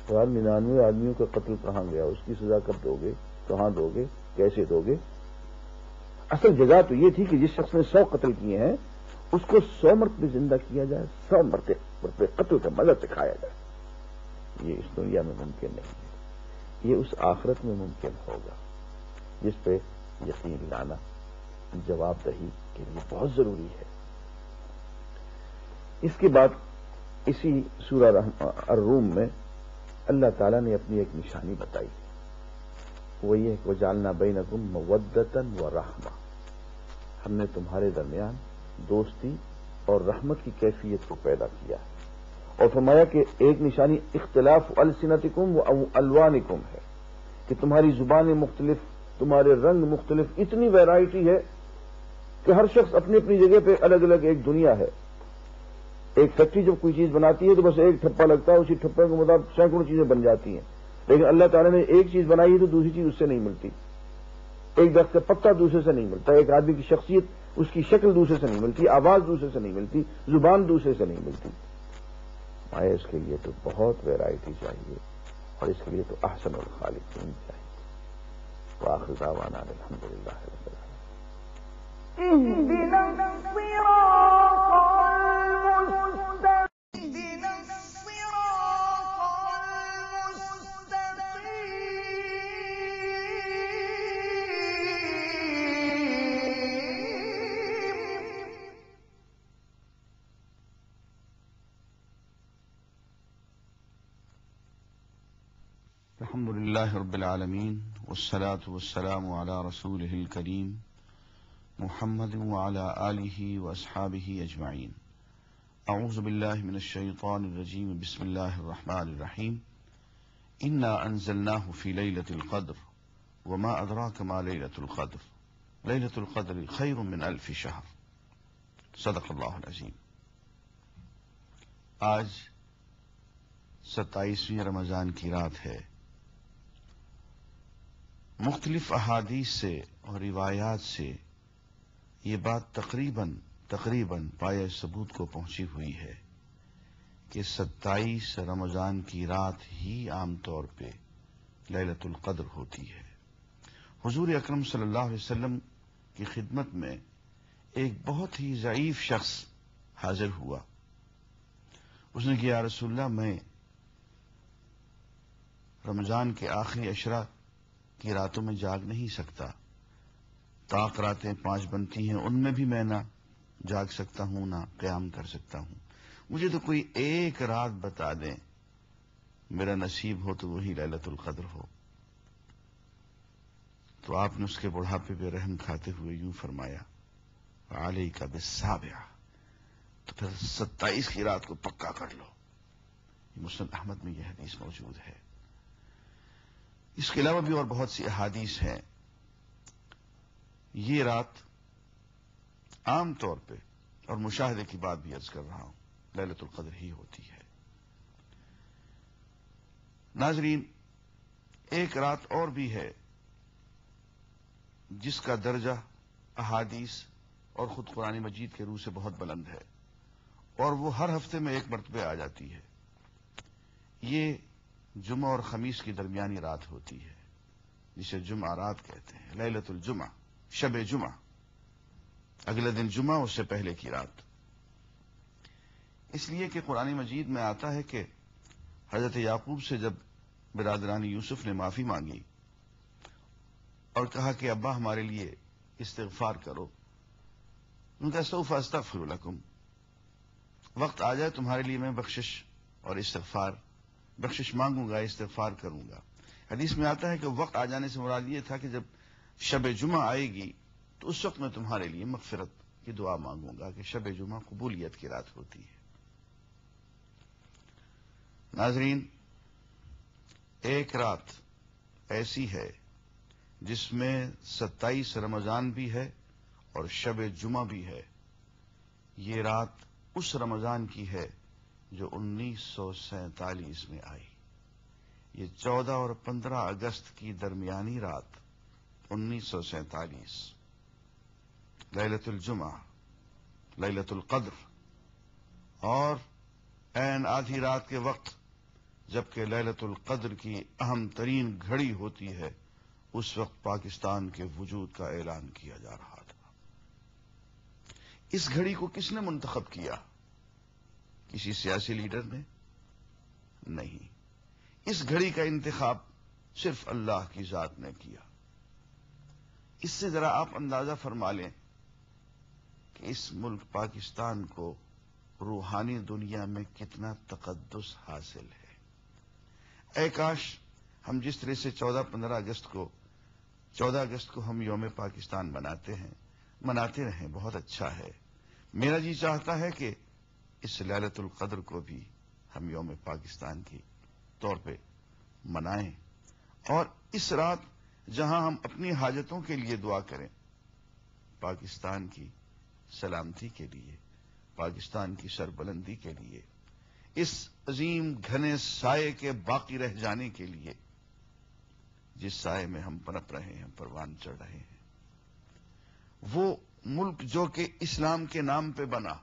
یار 99 آدمیوں کا قتل کہاں گیا؟ اس کی سزا کب دو گے؟ کہاں دو گے؟ کیسے دو گے؟ اصل جزا تو یہ تھی کہ جس شخص نے 100 قتل کیے ہیں اس کو 100 مرتبہ زندہ کیا جائے، 100 مرتبہ قتل کا مزہ چکھایا جائے. یہ اس دنیا میں ممکن نہیں ہے، یہ اس آخرت میں ممکن ہوگا جس پہ یقین لانا جواب دہی کے لیے بہت ضروری ہے. اس کے بعد اسی سورہ الروم میں اللہ تعالیٰ نے اپنی ایک نشانی بتائی، وہ یہ ہے کہ وَجَعَلْنَا بَيْنَكُمْ مَوَدَّةً وَرَحْمَةً، ہم نے تمہارے درمیان دوستی اور رحمت کی کیفیت کو پیدا کیا ہے. اور فرمایا کہ ایک نشانی اختلاف السنتکم و الوانکم ہے کہ تمہاری زبانیں مختلف، تمہارے رنگ مختلف، اتنی ویرائٹی ہے کہ ہر شخص اپنی اپنی جگہ پہ الگ الگ ایک دنیا ہے. ایک فیکٹری جب کوئی چیز بناتی ہے تو بس ایک ٹھپا لگتا ہے، اسی ٹھپے کے مطابق سینکڑوں چیزیں بن جاتی ہیں. لیکن اللہ تعالیٰ نے ایک چیز بنائی ہے تو دوسری چیز اس سے نہیں ملتی. ایک درخت کا پتا دوسرے سے نہیں ملتا، ایک آدمی کی شخصیت، اس کی شکل دوسرے سے نہیں ملتی، آواز دوسرے سے نہیں ملتی، زبان دوسرے سے نہیں ملتی. اس کے لیے تو بہت ویرائٹی چاہیے، اور اس کے لیے تو احسن الخالقین چاہیے. وآخر دعوانا الحمدللہ رب العالمین. الحمد لله رب العالمين والصلاة والسلام على رسوله الكريم محمد وعلى آله وأصحابه أجمعين. أعوذ بالله من الشيطان الرجيم. بسم الله الرحمن الرحيم. إنا أنزلناه في ليلة القدر وما أدراك ما ليلة القدر ليلة القدر خير من 1000 شهر. صدق الله العظيم. آج 27ویں رمضان کی رات ہے. مختلف احادیث سے اور روایات سے یہ بات تقریباً پایہ ثبوت کو پہنچی ہوئی ہے کہ 27 رمضان کی رات ہی عام طور پہ لیلۃ القدر ہوتی ہے. حضور اکرم صلی اللہ علیہ وسلم کی خدمت میں ایک بہت ہی ضعیف شخص حاضر ہوا. اس نے کہا یا رسول اللہ، میں رمضان کے آخری عشرہ کی راتوں میں جاگ نہیں سکتا. طاق راتیں 5 بنتی ہیں، ان میں بھی میں نہ جاگ سکتا ہوں نہ قیام کر سکتا ہوں. مجھے تو کوئی ایک رات بتا دیں، میرا نصیب ہو تو وہی لیلۃ القدر ہو. تو آپ نے اس کے بڑھاپے پہ رحم کھاتے ہوئے یوں فرمایا علیک بالسابعہ، تو پھر 27 کی رات کو پکا کر لو. مسند احمد میں یہ حدیث موجود ہے. اس کے علاوہ بھی اور بہت سی احادیث ہیں. یہ رات عام طور پہ، اور مشاہدے کی بات بھی عرض کر رہا ہوں، لیلۃ القدر ہی ہوتی ہے. ناظرین، ایک رات اور بھی ہے جس کا درجہ احادیث اور خود قرآن مجید کے روح سے بہت بلند ہے، اور وہ ہر ہفتے میں ایک مرتبہ آ جاتی ہے. یہ جمعہ اور خمیس کی درمیانی رات ہوتی ہے، جسے جمعہ رات کہتے ہیں. لیلۃ الجمعہ، شب جمعہ، اگلے دن جمعہ، اس سے پہلے کی رات. اس لیے کہ قرآن مجید میں آتا ہے کہ حضرت یعقوب سے جب برادران یوسف نے معافی مانگی اور کہا کہ ابا ہمارے لیے استغفار کرو، ان کا سوف استغفر لکم، وقت آ جائے تمہارے لیے میں بخشش اور بخشش مانگوں گا، استغفار کروں گا. حدیث میں آتا ہے کہ وقت آ جانے سے مراد یہ تھا کہ جب شب جمعہ آئے گی تو اس وقت میں تمہارے لیے مغفرت کی دعا مانگوں گا، کہ شب جمعہ قبولیت کی رات ہوتی ہے. ناظرین، ایک رات ایسی ہے جس میں 27 رمضان بھی ہے اور شب جمعہ بھی ہے. یہ رات اس رمضان کی ہے جو 1947 میں آئی. یہ 14 اور 15 اگست کی درمیانی رات 1947، لیلۃ الجمعہ، لیلۃ القدر. اور عین آدھی رات کے وقت جبکہ لیلۃ القدر کی اہم ترین گھڑی ہوتی ہے، اس وقت پاکستان کے وجود کا اعلان کیا جا رہا تھا. اس گھڑی کو کس نے منتخب کیا؟ کسی سیاسی لیڈر نے نہیں. اس گھڑی کا انتخاب صرف اللہ کی ذات نے کیا. اس سے ذرا آپ اندازہ فرما لیں کہ اس ملک پاکستان کو روحانی دنیا میں کتنا تقدس حاصل ہے. اے کاش ہم جس طرح سے 14 اگست کو ہم یوم پاکستان مناتے رہیں، بہت اچھا ہے. میرا جی چاہتا ہے کہ اس لیلۃ القدر کو بھی ہم یوم پاکستان کی طور پہ منائیں، اور اس رات جہاں ہم اپنی حاجتوں کے لیے دعا کریں، پاکستان کی سلامتی کے لیے، پاکستان کی سربلندی کے لیے، اس عظیم گھنے سائے کے باقی رہ جانے کے لیے، جس سائے میں ہم پنپ رہے ہیں، پروان چڑھ رہے ہیں، وہ ملک جو کہ اسلام کے نام پہ بنا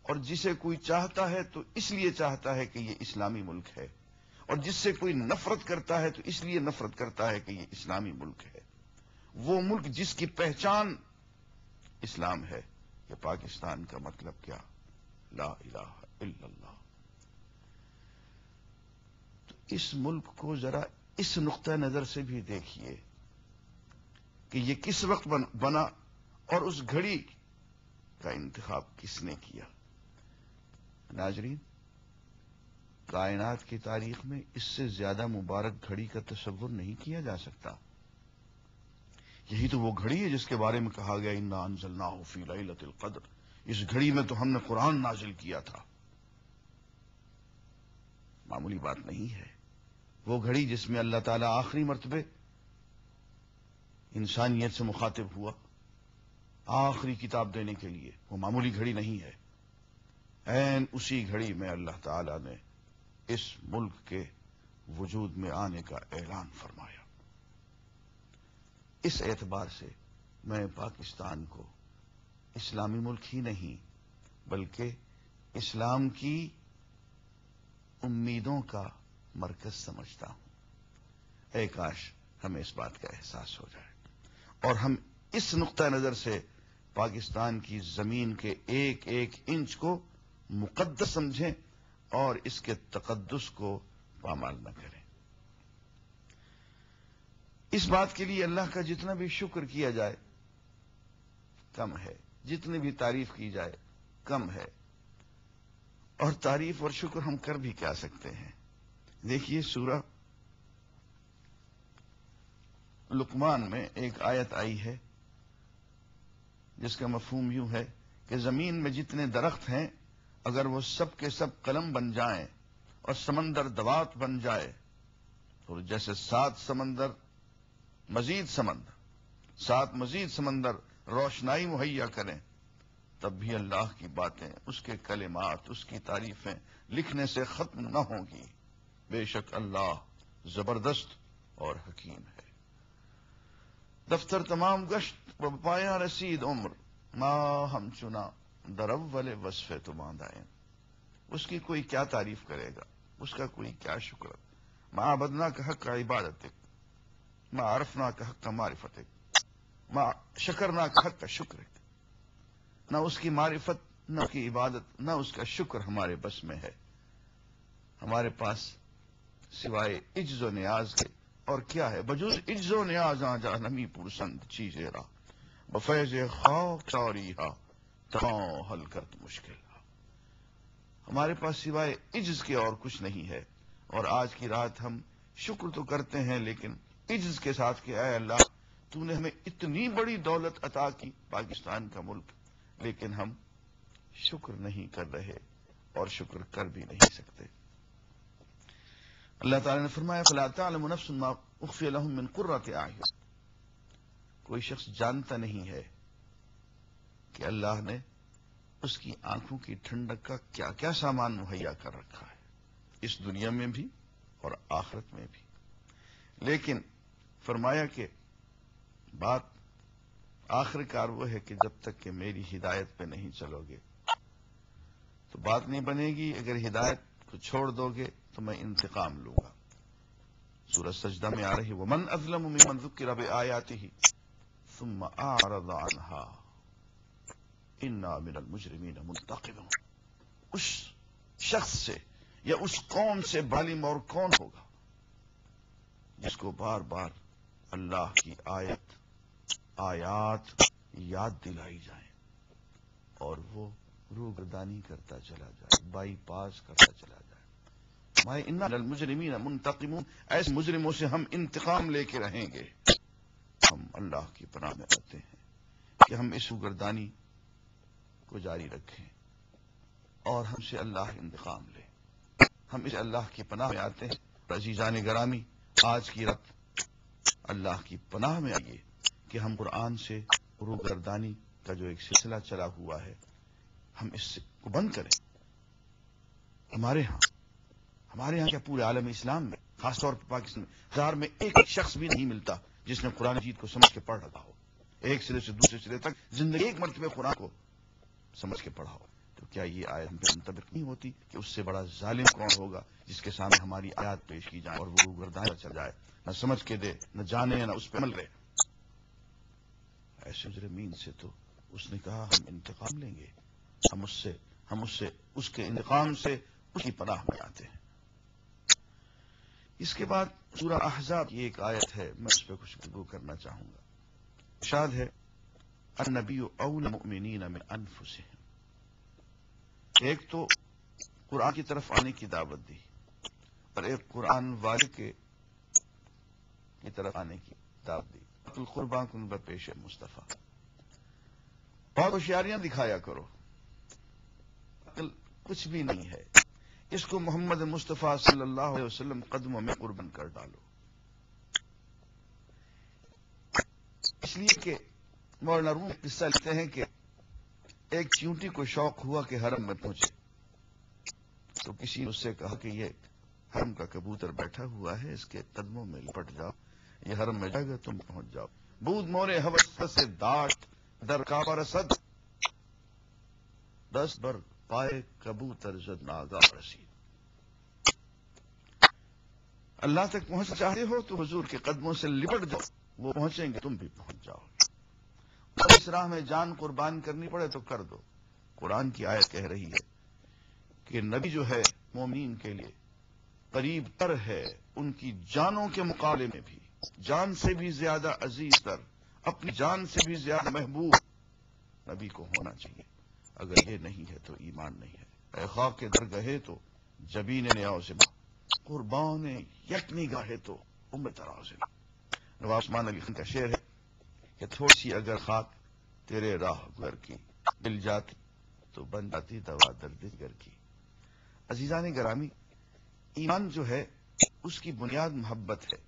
اور جسے کوئی چاہتا ہے تو اس لیے چاہتا ہے کہ یہ اسلامی ملک ہے، اور جس سے کوئی نفرت کرتا ہے تو اس لیے نفرت کرتا ہے کہ یہ اسلامی ملک ہے، وہ ملک جس کی پہچان اسلام ہے، کہ پاکستان کا مطلب کیا؟ لا الہ الا اللہ۔ تو اس ملک کو ذرا اس نقطہ نظر سے بھی دیکھیے کہ یہ کس وقت بنا اور اس گھڑی کا انتخاب کس نے کیا۔ ناظرین، کائنات کی تاریخ میں اس سے زیادہ مبارک گھڑی کا تصور نہیں کیا جا سکتا۔ یہی تو وہ گھڑی ہے جس کے بارے میں کہا گیا انا انزلناہ فی لیلۃ القدر، اس گھڑی میں تو ہم نے قرآن نازل کیا تھا۔ معمولی بات نہیں ہے۔ وہ گھڑی جس میں اللہ تعالیٰ آخری مرتبے انسانیت سے مخاطب ہوا آخری کتاب دینے کے لیے، وہ معمولی گھڑی نہیں ہے۔ عین اسی گھڑی میں اللہ تعالیٰ نے اس ملک کے وجود میں آنے کا اعلان فرمایا۔ اس اعتبار سے میں پاکستان کو اسلامی ملک ہی نہیں بلکہ اسلام کی امیدوں کا مرکز سمجھتا ہوں۔ اے کاش ہمیں اس بات کا احساس ہو جائے اور ہم اس نقطہ نظر سے پاکستان کی زمین کے ایک ایک انچ کو مقدس سمجھیں اور اس کے تقدس کو پامال نہ کریں۔ اس بات کے لیے اللہ کا جتنا بھی شکر کیا جائے کم ہے، جتنی بھی تعریف کی جائے کم ہے، اور تعریف اور شکر ہم کر بھی کیا سکتے ہیں۔ دیکھیے سورہ لقمان میں ایک آیت آئی ہے جس کا مفہوم یوں ہے کہ زمین میں جتنے درخت ہیں اگر وہ سب کے سب قلم بن جائیں اور سمندر دوات بن جائے تو جیسے سات مزید سمندر روشنائی مہیا کریں تب بھی اللہ کی باتیں، اس کے کلمات، اس کی تعریفیں لکھنے سے ختم نہ ہوں گی۔ بے شک اللہ زبردست اور حکیم ہے۔ دفتر تمام گشت و پایا رسید عمر، ماں ہم چنا در اول وصف تو باندائیں۔ اس کی کوئی کیا تعریف کرے گا، اس کا کوئی کیا شکر۔ ماں عبدنا کا حق کا عبادت، ماں عرفنا کا حق کا معرفت، ماں شکرنا کا حق کا شکر۔ نہ اس کی معرفت، نہ اس کی عبادت، نہ اس کا شکر ہمارے بس میں ہے۔ ہمارے پاس سوائے عجز و نیاز کے اور کیا ہے؟ بجز عجز و نیاز آجا نمی پرسند چیزیں را بفیض خاک سوری ہا تمام حل کرت مشکل۔ ہمارے پاس سوائے عجز کے اور کچھ نہیں ہے، اور آج کی رات ہم شکر تو کرتے ہیں لیکن عجز کے ساتھ کہ اے اللہ تو نے ہمیں اتنی بڑی دولت عطا کی، پاکستان کا ملک، لیکن ہم شکر نہیں کر رہے اور شکر کر بھی نہیں سکتے۔ اللہ تعالی نے فرمایا فلا تعلم نفس ما اخفی لهم من قرۃ اعین، کوئی شخص جانتا نہیں ہے کہ اللہ نے اس کی آنکھوں کی ٹھنڈک کا کیا کیا سامان مہیا کر رکھا ہے، اس دنیا میں بھی اور آخرت میں بھی۔ لیکن فرمایا کہ بات آخر کار وہ ہے کہ جب تک کہ میری ہدایت پہ نہیں چلو گے تو بات نہیں بنے گی، اگر ہدایت کو چھوڑ دو گے تو میں انتقام لوں گا۔ سورہ سجدہ میں آ رہی ومن اظلم ممن ذکر بآیاتہ ثم اعرض عنها انا من المجرمین منتقمون، اس شخص سے یا اس قوم سے ظالم اور کون ہوگا جس کو بار بار اللہ کی آیات یاد دلائی جائیں اور وہ روگردانی کرتا چلا جائے، بائی پاس کرتا چلا جائے۔ میں انا من المجرمین منتقمون، ایسے مجرموں سے ہم انتقام لے کے رہیں گے۔ ہم اللہ کی پناہ میں آتے ہیں کہ ہم اس روگردانی کو جاری رکھیں اور ہم سے اللہ انتقام لے۔ ہم اس اللہ کی پناہ میں آتے ہیں۔ عزیزان گرامی، آج کی رات اللہ کی پناہ میں آئیے کہ ہم قرآن سے روگردانی کا جو ایک سلسلہ چلا ہوا ہے، ہم اس کو بند کریں. ہمارے ہاں کیا پورے عالم اسلام میں، خاص طور پر پاکستان میں، 1000 میں ایک شخص بھی نہیں ملتا جس نے قرآن مجید کو سمجھ کے پڑھ رکھا ہو. ایک سرے سے دوسرے سرے تک زندگی ایک مرتبہ قرآن کو سمجھ کے پڑھا ہو. تو کیا یہ آیت ہم پہ منطبق نہیں ہوتی کہ اس سے بڑا ظالم کون ہوگا جس کے سامنے ہماری آیات پیش کی جائے اور وہ روگردانی چل جائے، نہ سمجھ کے دے، نہ جانے، نہ اس پہ عمل کرے. ایسے مجرمین سے تو اس نے کہا ہم انتقام لیں گے، ہم اس کے انتقام سے اس کی پناہ میں آتے ہیں. اس کے بعد سورہ احزاب کی ایک آیت ہے، میں اس پہ کچھ گفتگو کرنا چاہوں گا. ارشاد ہے النبی اول المؤمنین من انفسہم. ایک تو قرآن کی طرف آنے کی دعوت دی اور ایک قرآن والے کی طرف آنے کی دعوت دی. القربان کن پیش مصطفیٰ. بہت ہوشیاریاں دکھایا کرو، عقل کچھ بھی نہیں ہے. اس کو محمد مصطفیٰ صلی اللہ علیہ وسلم قدموں میں قربان کر ڈالو. اس لیے کہ مولانا روم قصہ لکھتے ہیں کہ ایک چیونٹی کو شوق ہوا کہ حرم میں پہنچے، تو کسی نے اس سے کہا کہ یہ حرم کا کبوتر بیٹھا ہوا ہے، اس کے قدموں میں لپٹ جاؤ، یہ حرم میں جائے گا، تم پہنچ جاؤ. بود مورے ہوس سے داٹ در کعبہ رسد، 10 بر پائے کبوتر زد ناگاہ رسید. اللہ تک پہنچ چاہتے ہو تو حضور کے قدموں سے لپٹ جاؤ، وہ پہنچیں گے، تم بھی پہنچ جاؤ. اس راہ میں جان قربان کرنی پڑے تو کر دو. قرآن کی آیت کہہ رہی ہے کہ نبی جو ہے مومنین کے لیے قریب تر ہے ان کی جانوں کے مقابلے میں بھی، جان سے بھی زیادہ عزیز تر، اپنی جان سے بھی زیادہ محبوب نبی کو ہونا چاہیے. اگر یہ نہیں ہے تو ایمان نہیں ہے. اے خاک کے درگاہ تو جبین نیاؤ سے قربان یک نگاہ تو تراز. نواب عثمان علی خان کا شعر ہے کہ تھوڑی سی اگر خاک تیرے راہ گزر کی مل جاتی تو بن جاتی دوا درد گر کی. عزیزان گرامی، ایمان جو ہے اس کی بنیاد محبت ہے.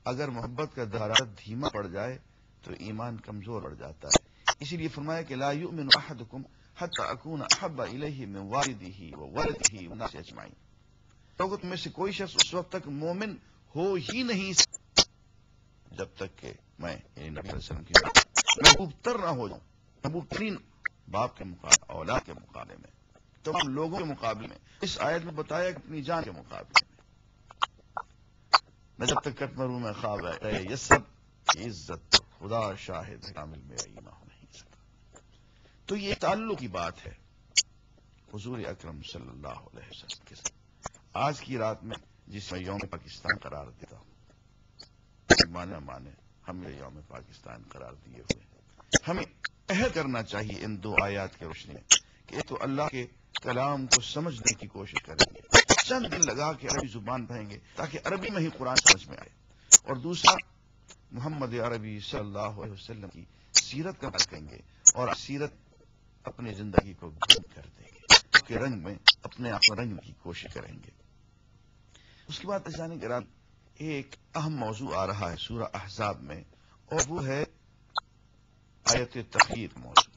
اگر محبت کا درجہ دھیما پڑ جائے تو ایمان کمزور پڑ جاتا ہے. اسی لیے فرمایا کہ لا یؤمن احدکم حتی اکون احب الیہ من والدہ وولدہ والناس اجمعین. لوگوں تم میں سے کوئی شخص اس وقت تک مومن ہو ہی نہیں جب تک کہ میں یعنی نبی علیہ السلام کی محبوب تر نہ ہو جاؤں، محبوب ترین باپ کے مقابلے، اولاد کے مقابلے میں، تمام لوگوں کے مقابلے میں. اس آیت میں بتایا کہ اپنی جان کے مقابلے میں. میں جب تک کٹ مروں میں خواب ہے یہ سب کی عزت خدا شاہد ہے کامل میرا ایمان ہو نہیں سکا. تو یہ تعلق کی بات ہے حضور اکرم صلی اللہ علیہ وسلم کے ساتھ. آج کی رات میں جس میں یوم پاکستان قرار دیتا ہوں، مانے ہم یہ یوم پاکستان قرار دیے ہوئے ہیں. ہمیں عہد کرنا چاہیے ان دو آیات کے روشنی میں کہ تو اللہ کے کلام کو سمجھنے کی کوشش کریں گے، چند دن لگا کے عربی زبان پڑھیں گے تاکہ عربی میں ہی قرآن سمجھ میں آئے. اور دوسرا، محمد عربی صلی اللہ علیہ وسلم کی سیرت کا بات کریں گے اور سیرت اپنی زندگی کو بند کر دیں گے، اس کے رنگ میں اپنے آپ کو رنگنے کی کوشش کریں گے. اس کے بعد عزیزان گرامی ایک اہم موضوع آ رہا ہے سورہ احزاب میں، اور وہ ہے آیت تخیر موضوع.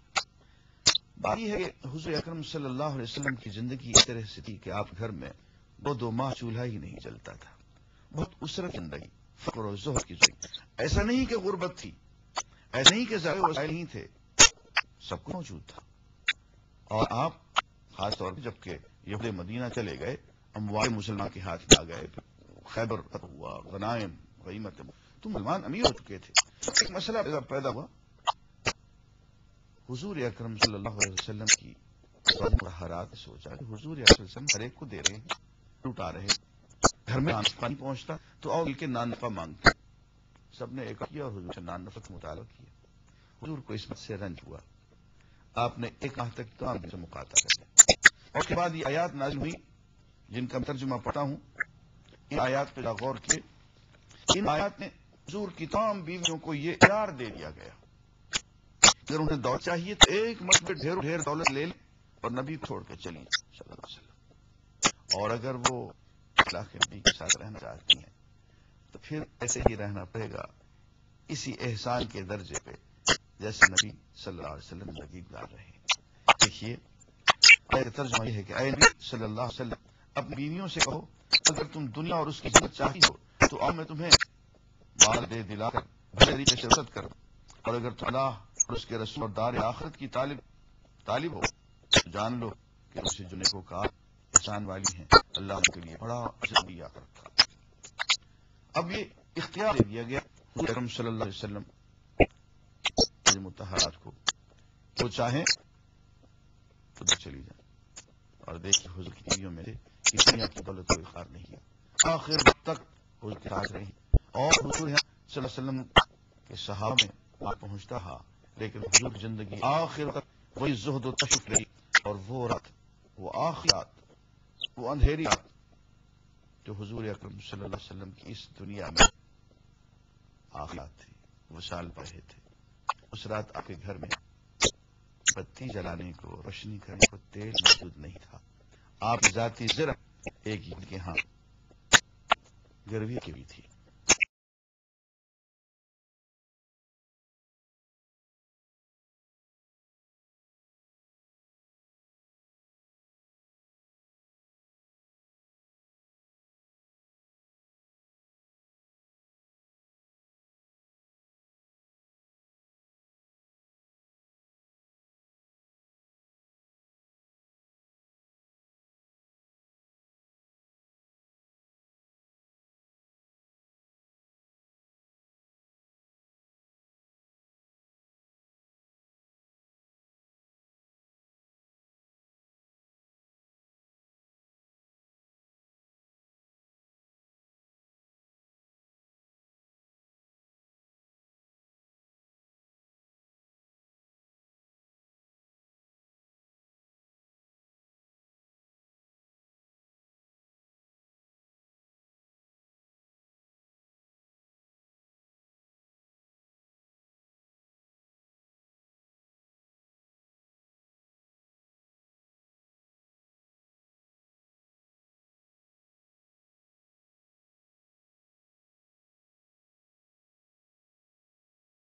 بات یہ ہے کہ حضور اکرم صلی اللہ علیہ وسلم کی زندگی اس طرح سے تھی کہ آپ گھر میں 2 ماہ چولہا ہی نہیں جلتا تھا. بہت اسرت زندگی، فقر و زہد کی زندگی. ایسا نہیں کہ غربت تھی، ایسا نہیں کہ ذرائع وسائل نہیں تھے، سب کچھ موجود تھا. اور آپ خاص طور پر جبکہ یہود مدینہ چلے گئے، اموال مسلمان کے ہاتھ میں آ گئے، خیبر فتح ہوا، غنائم غنیمت، تو مسلمان امیر ہو چکے تھے. ایک مسئلہ پیدا ہوا، حضور اکرم صلی اللہ علیہ وسلم کی حرات سوچا کہ حضور اکرم صلی اللہ علیہ وسلم ہر ایک کو دے رہے ہیں، لوٹا رہے ہیں، گھر میں نان نہیں پہنچتا تو آؤ مل کے نان نفع مانگتے. سب نے ایک کیا اور حضور سے نان نفع کا مطالبہ کیا. حضور کو اس بات سے رنج ہوا، آپ نے 1 ماہ تک تمام سے مقاطع کر دیا. اور اس کے بعد یہ آیات نازل ہوئی جن کا ترجمہ پڑھتا ہوں. ان آیات پہ غور کیے. ان آیات نے حضور کی تمام بیویوں کو یہ اقرار دے دیا گیا اگر انہیں دولت چاہیے تو ایک مرتبہ ڈھیر دولت لے لیں اور نبی کو چھوڑ کے چلیے صلی اللہ علیہ وسلم. اور اگر وہ اخلاق نبی کے ساتھ رہنا چاہتی ہیں تو پھر ایسے ہی رہنا پڑے گا، اسی احسان کے درجے پہ جیسے نبی صلی اللہ علیہ وسلم زندگی گزار رہے ہیں. دیکھیے آیت کا ترجمہ یہ ہے کہ اے نبی صلی اللہ علیہ وسلم اپنی بیویوں سے کہو اگر تم دنیا اور اس کی زینت چاہتی ہو تو آؤ میں تمہیں مال دے دلا کر بھلے طریقے سے رشد کروں، اور اگر تم اللہ اور اس کے رسول اور دار آخرت کی طالب ہو تو جان لو کہ تم سے جو نیکوکار احسان والی ہیں اللہ ان کے لیے بڑا اجر دیا کر رکھا. اب یہ اختیار دے دیا گیا حضور اکرم صلی اللہ علیہ وسلم مطہرات کو، وہ چاہیں تو چلی جائیں. اور دیکھیے حضور کی بیویوں میں سے کسی دنیا کی دولت کو اخراج نہیں کیا، آخر وقت تک حضور کے ساتھ رہی. اور حضور صلی اللہ علیہ وسلم کے صحابہ میں بات پہنچتا رہا، لیکن حضور کی زندگی آخر وقت وہی زہد و تشف رہی. اور وہ رات، وہ آخری رات، وہ اندھیری رات جو حضور اکرم صلی اللہ علیہ وسلم کی اس دنیا میں آخری رات تھی، وہ سال پڑھے تھے. اس رات آپ کے گھر میں بتی جلانے کو، روشنی کرنے کو تیل موجود نہیں تھا. آپ کی ذاتی ذرا ایک کے ہاں گروی کی بھی تھی.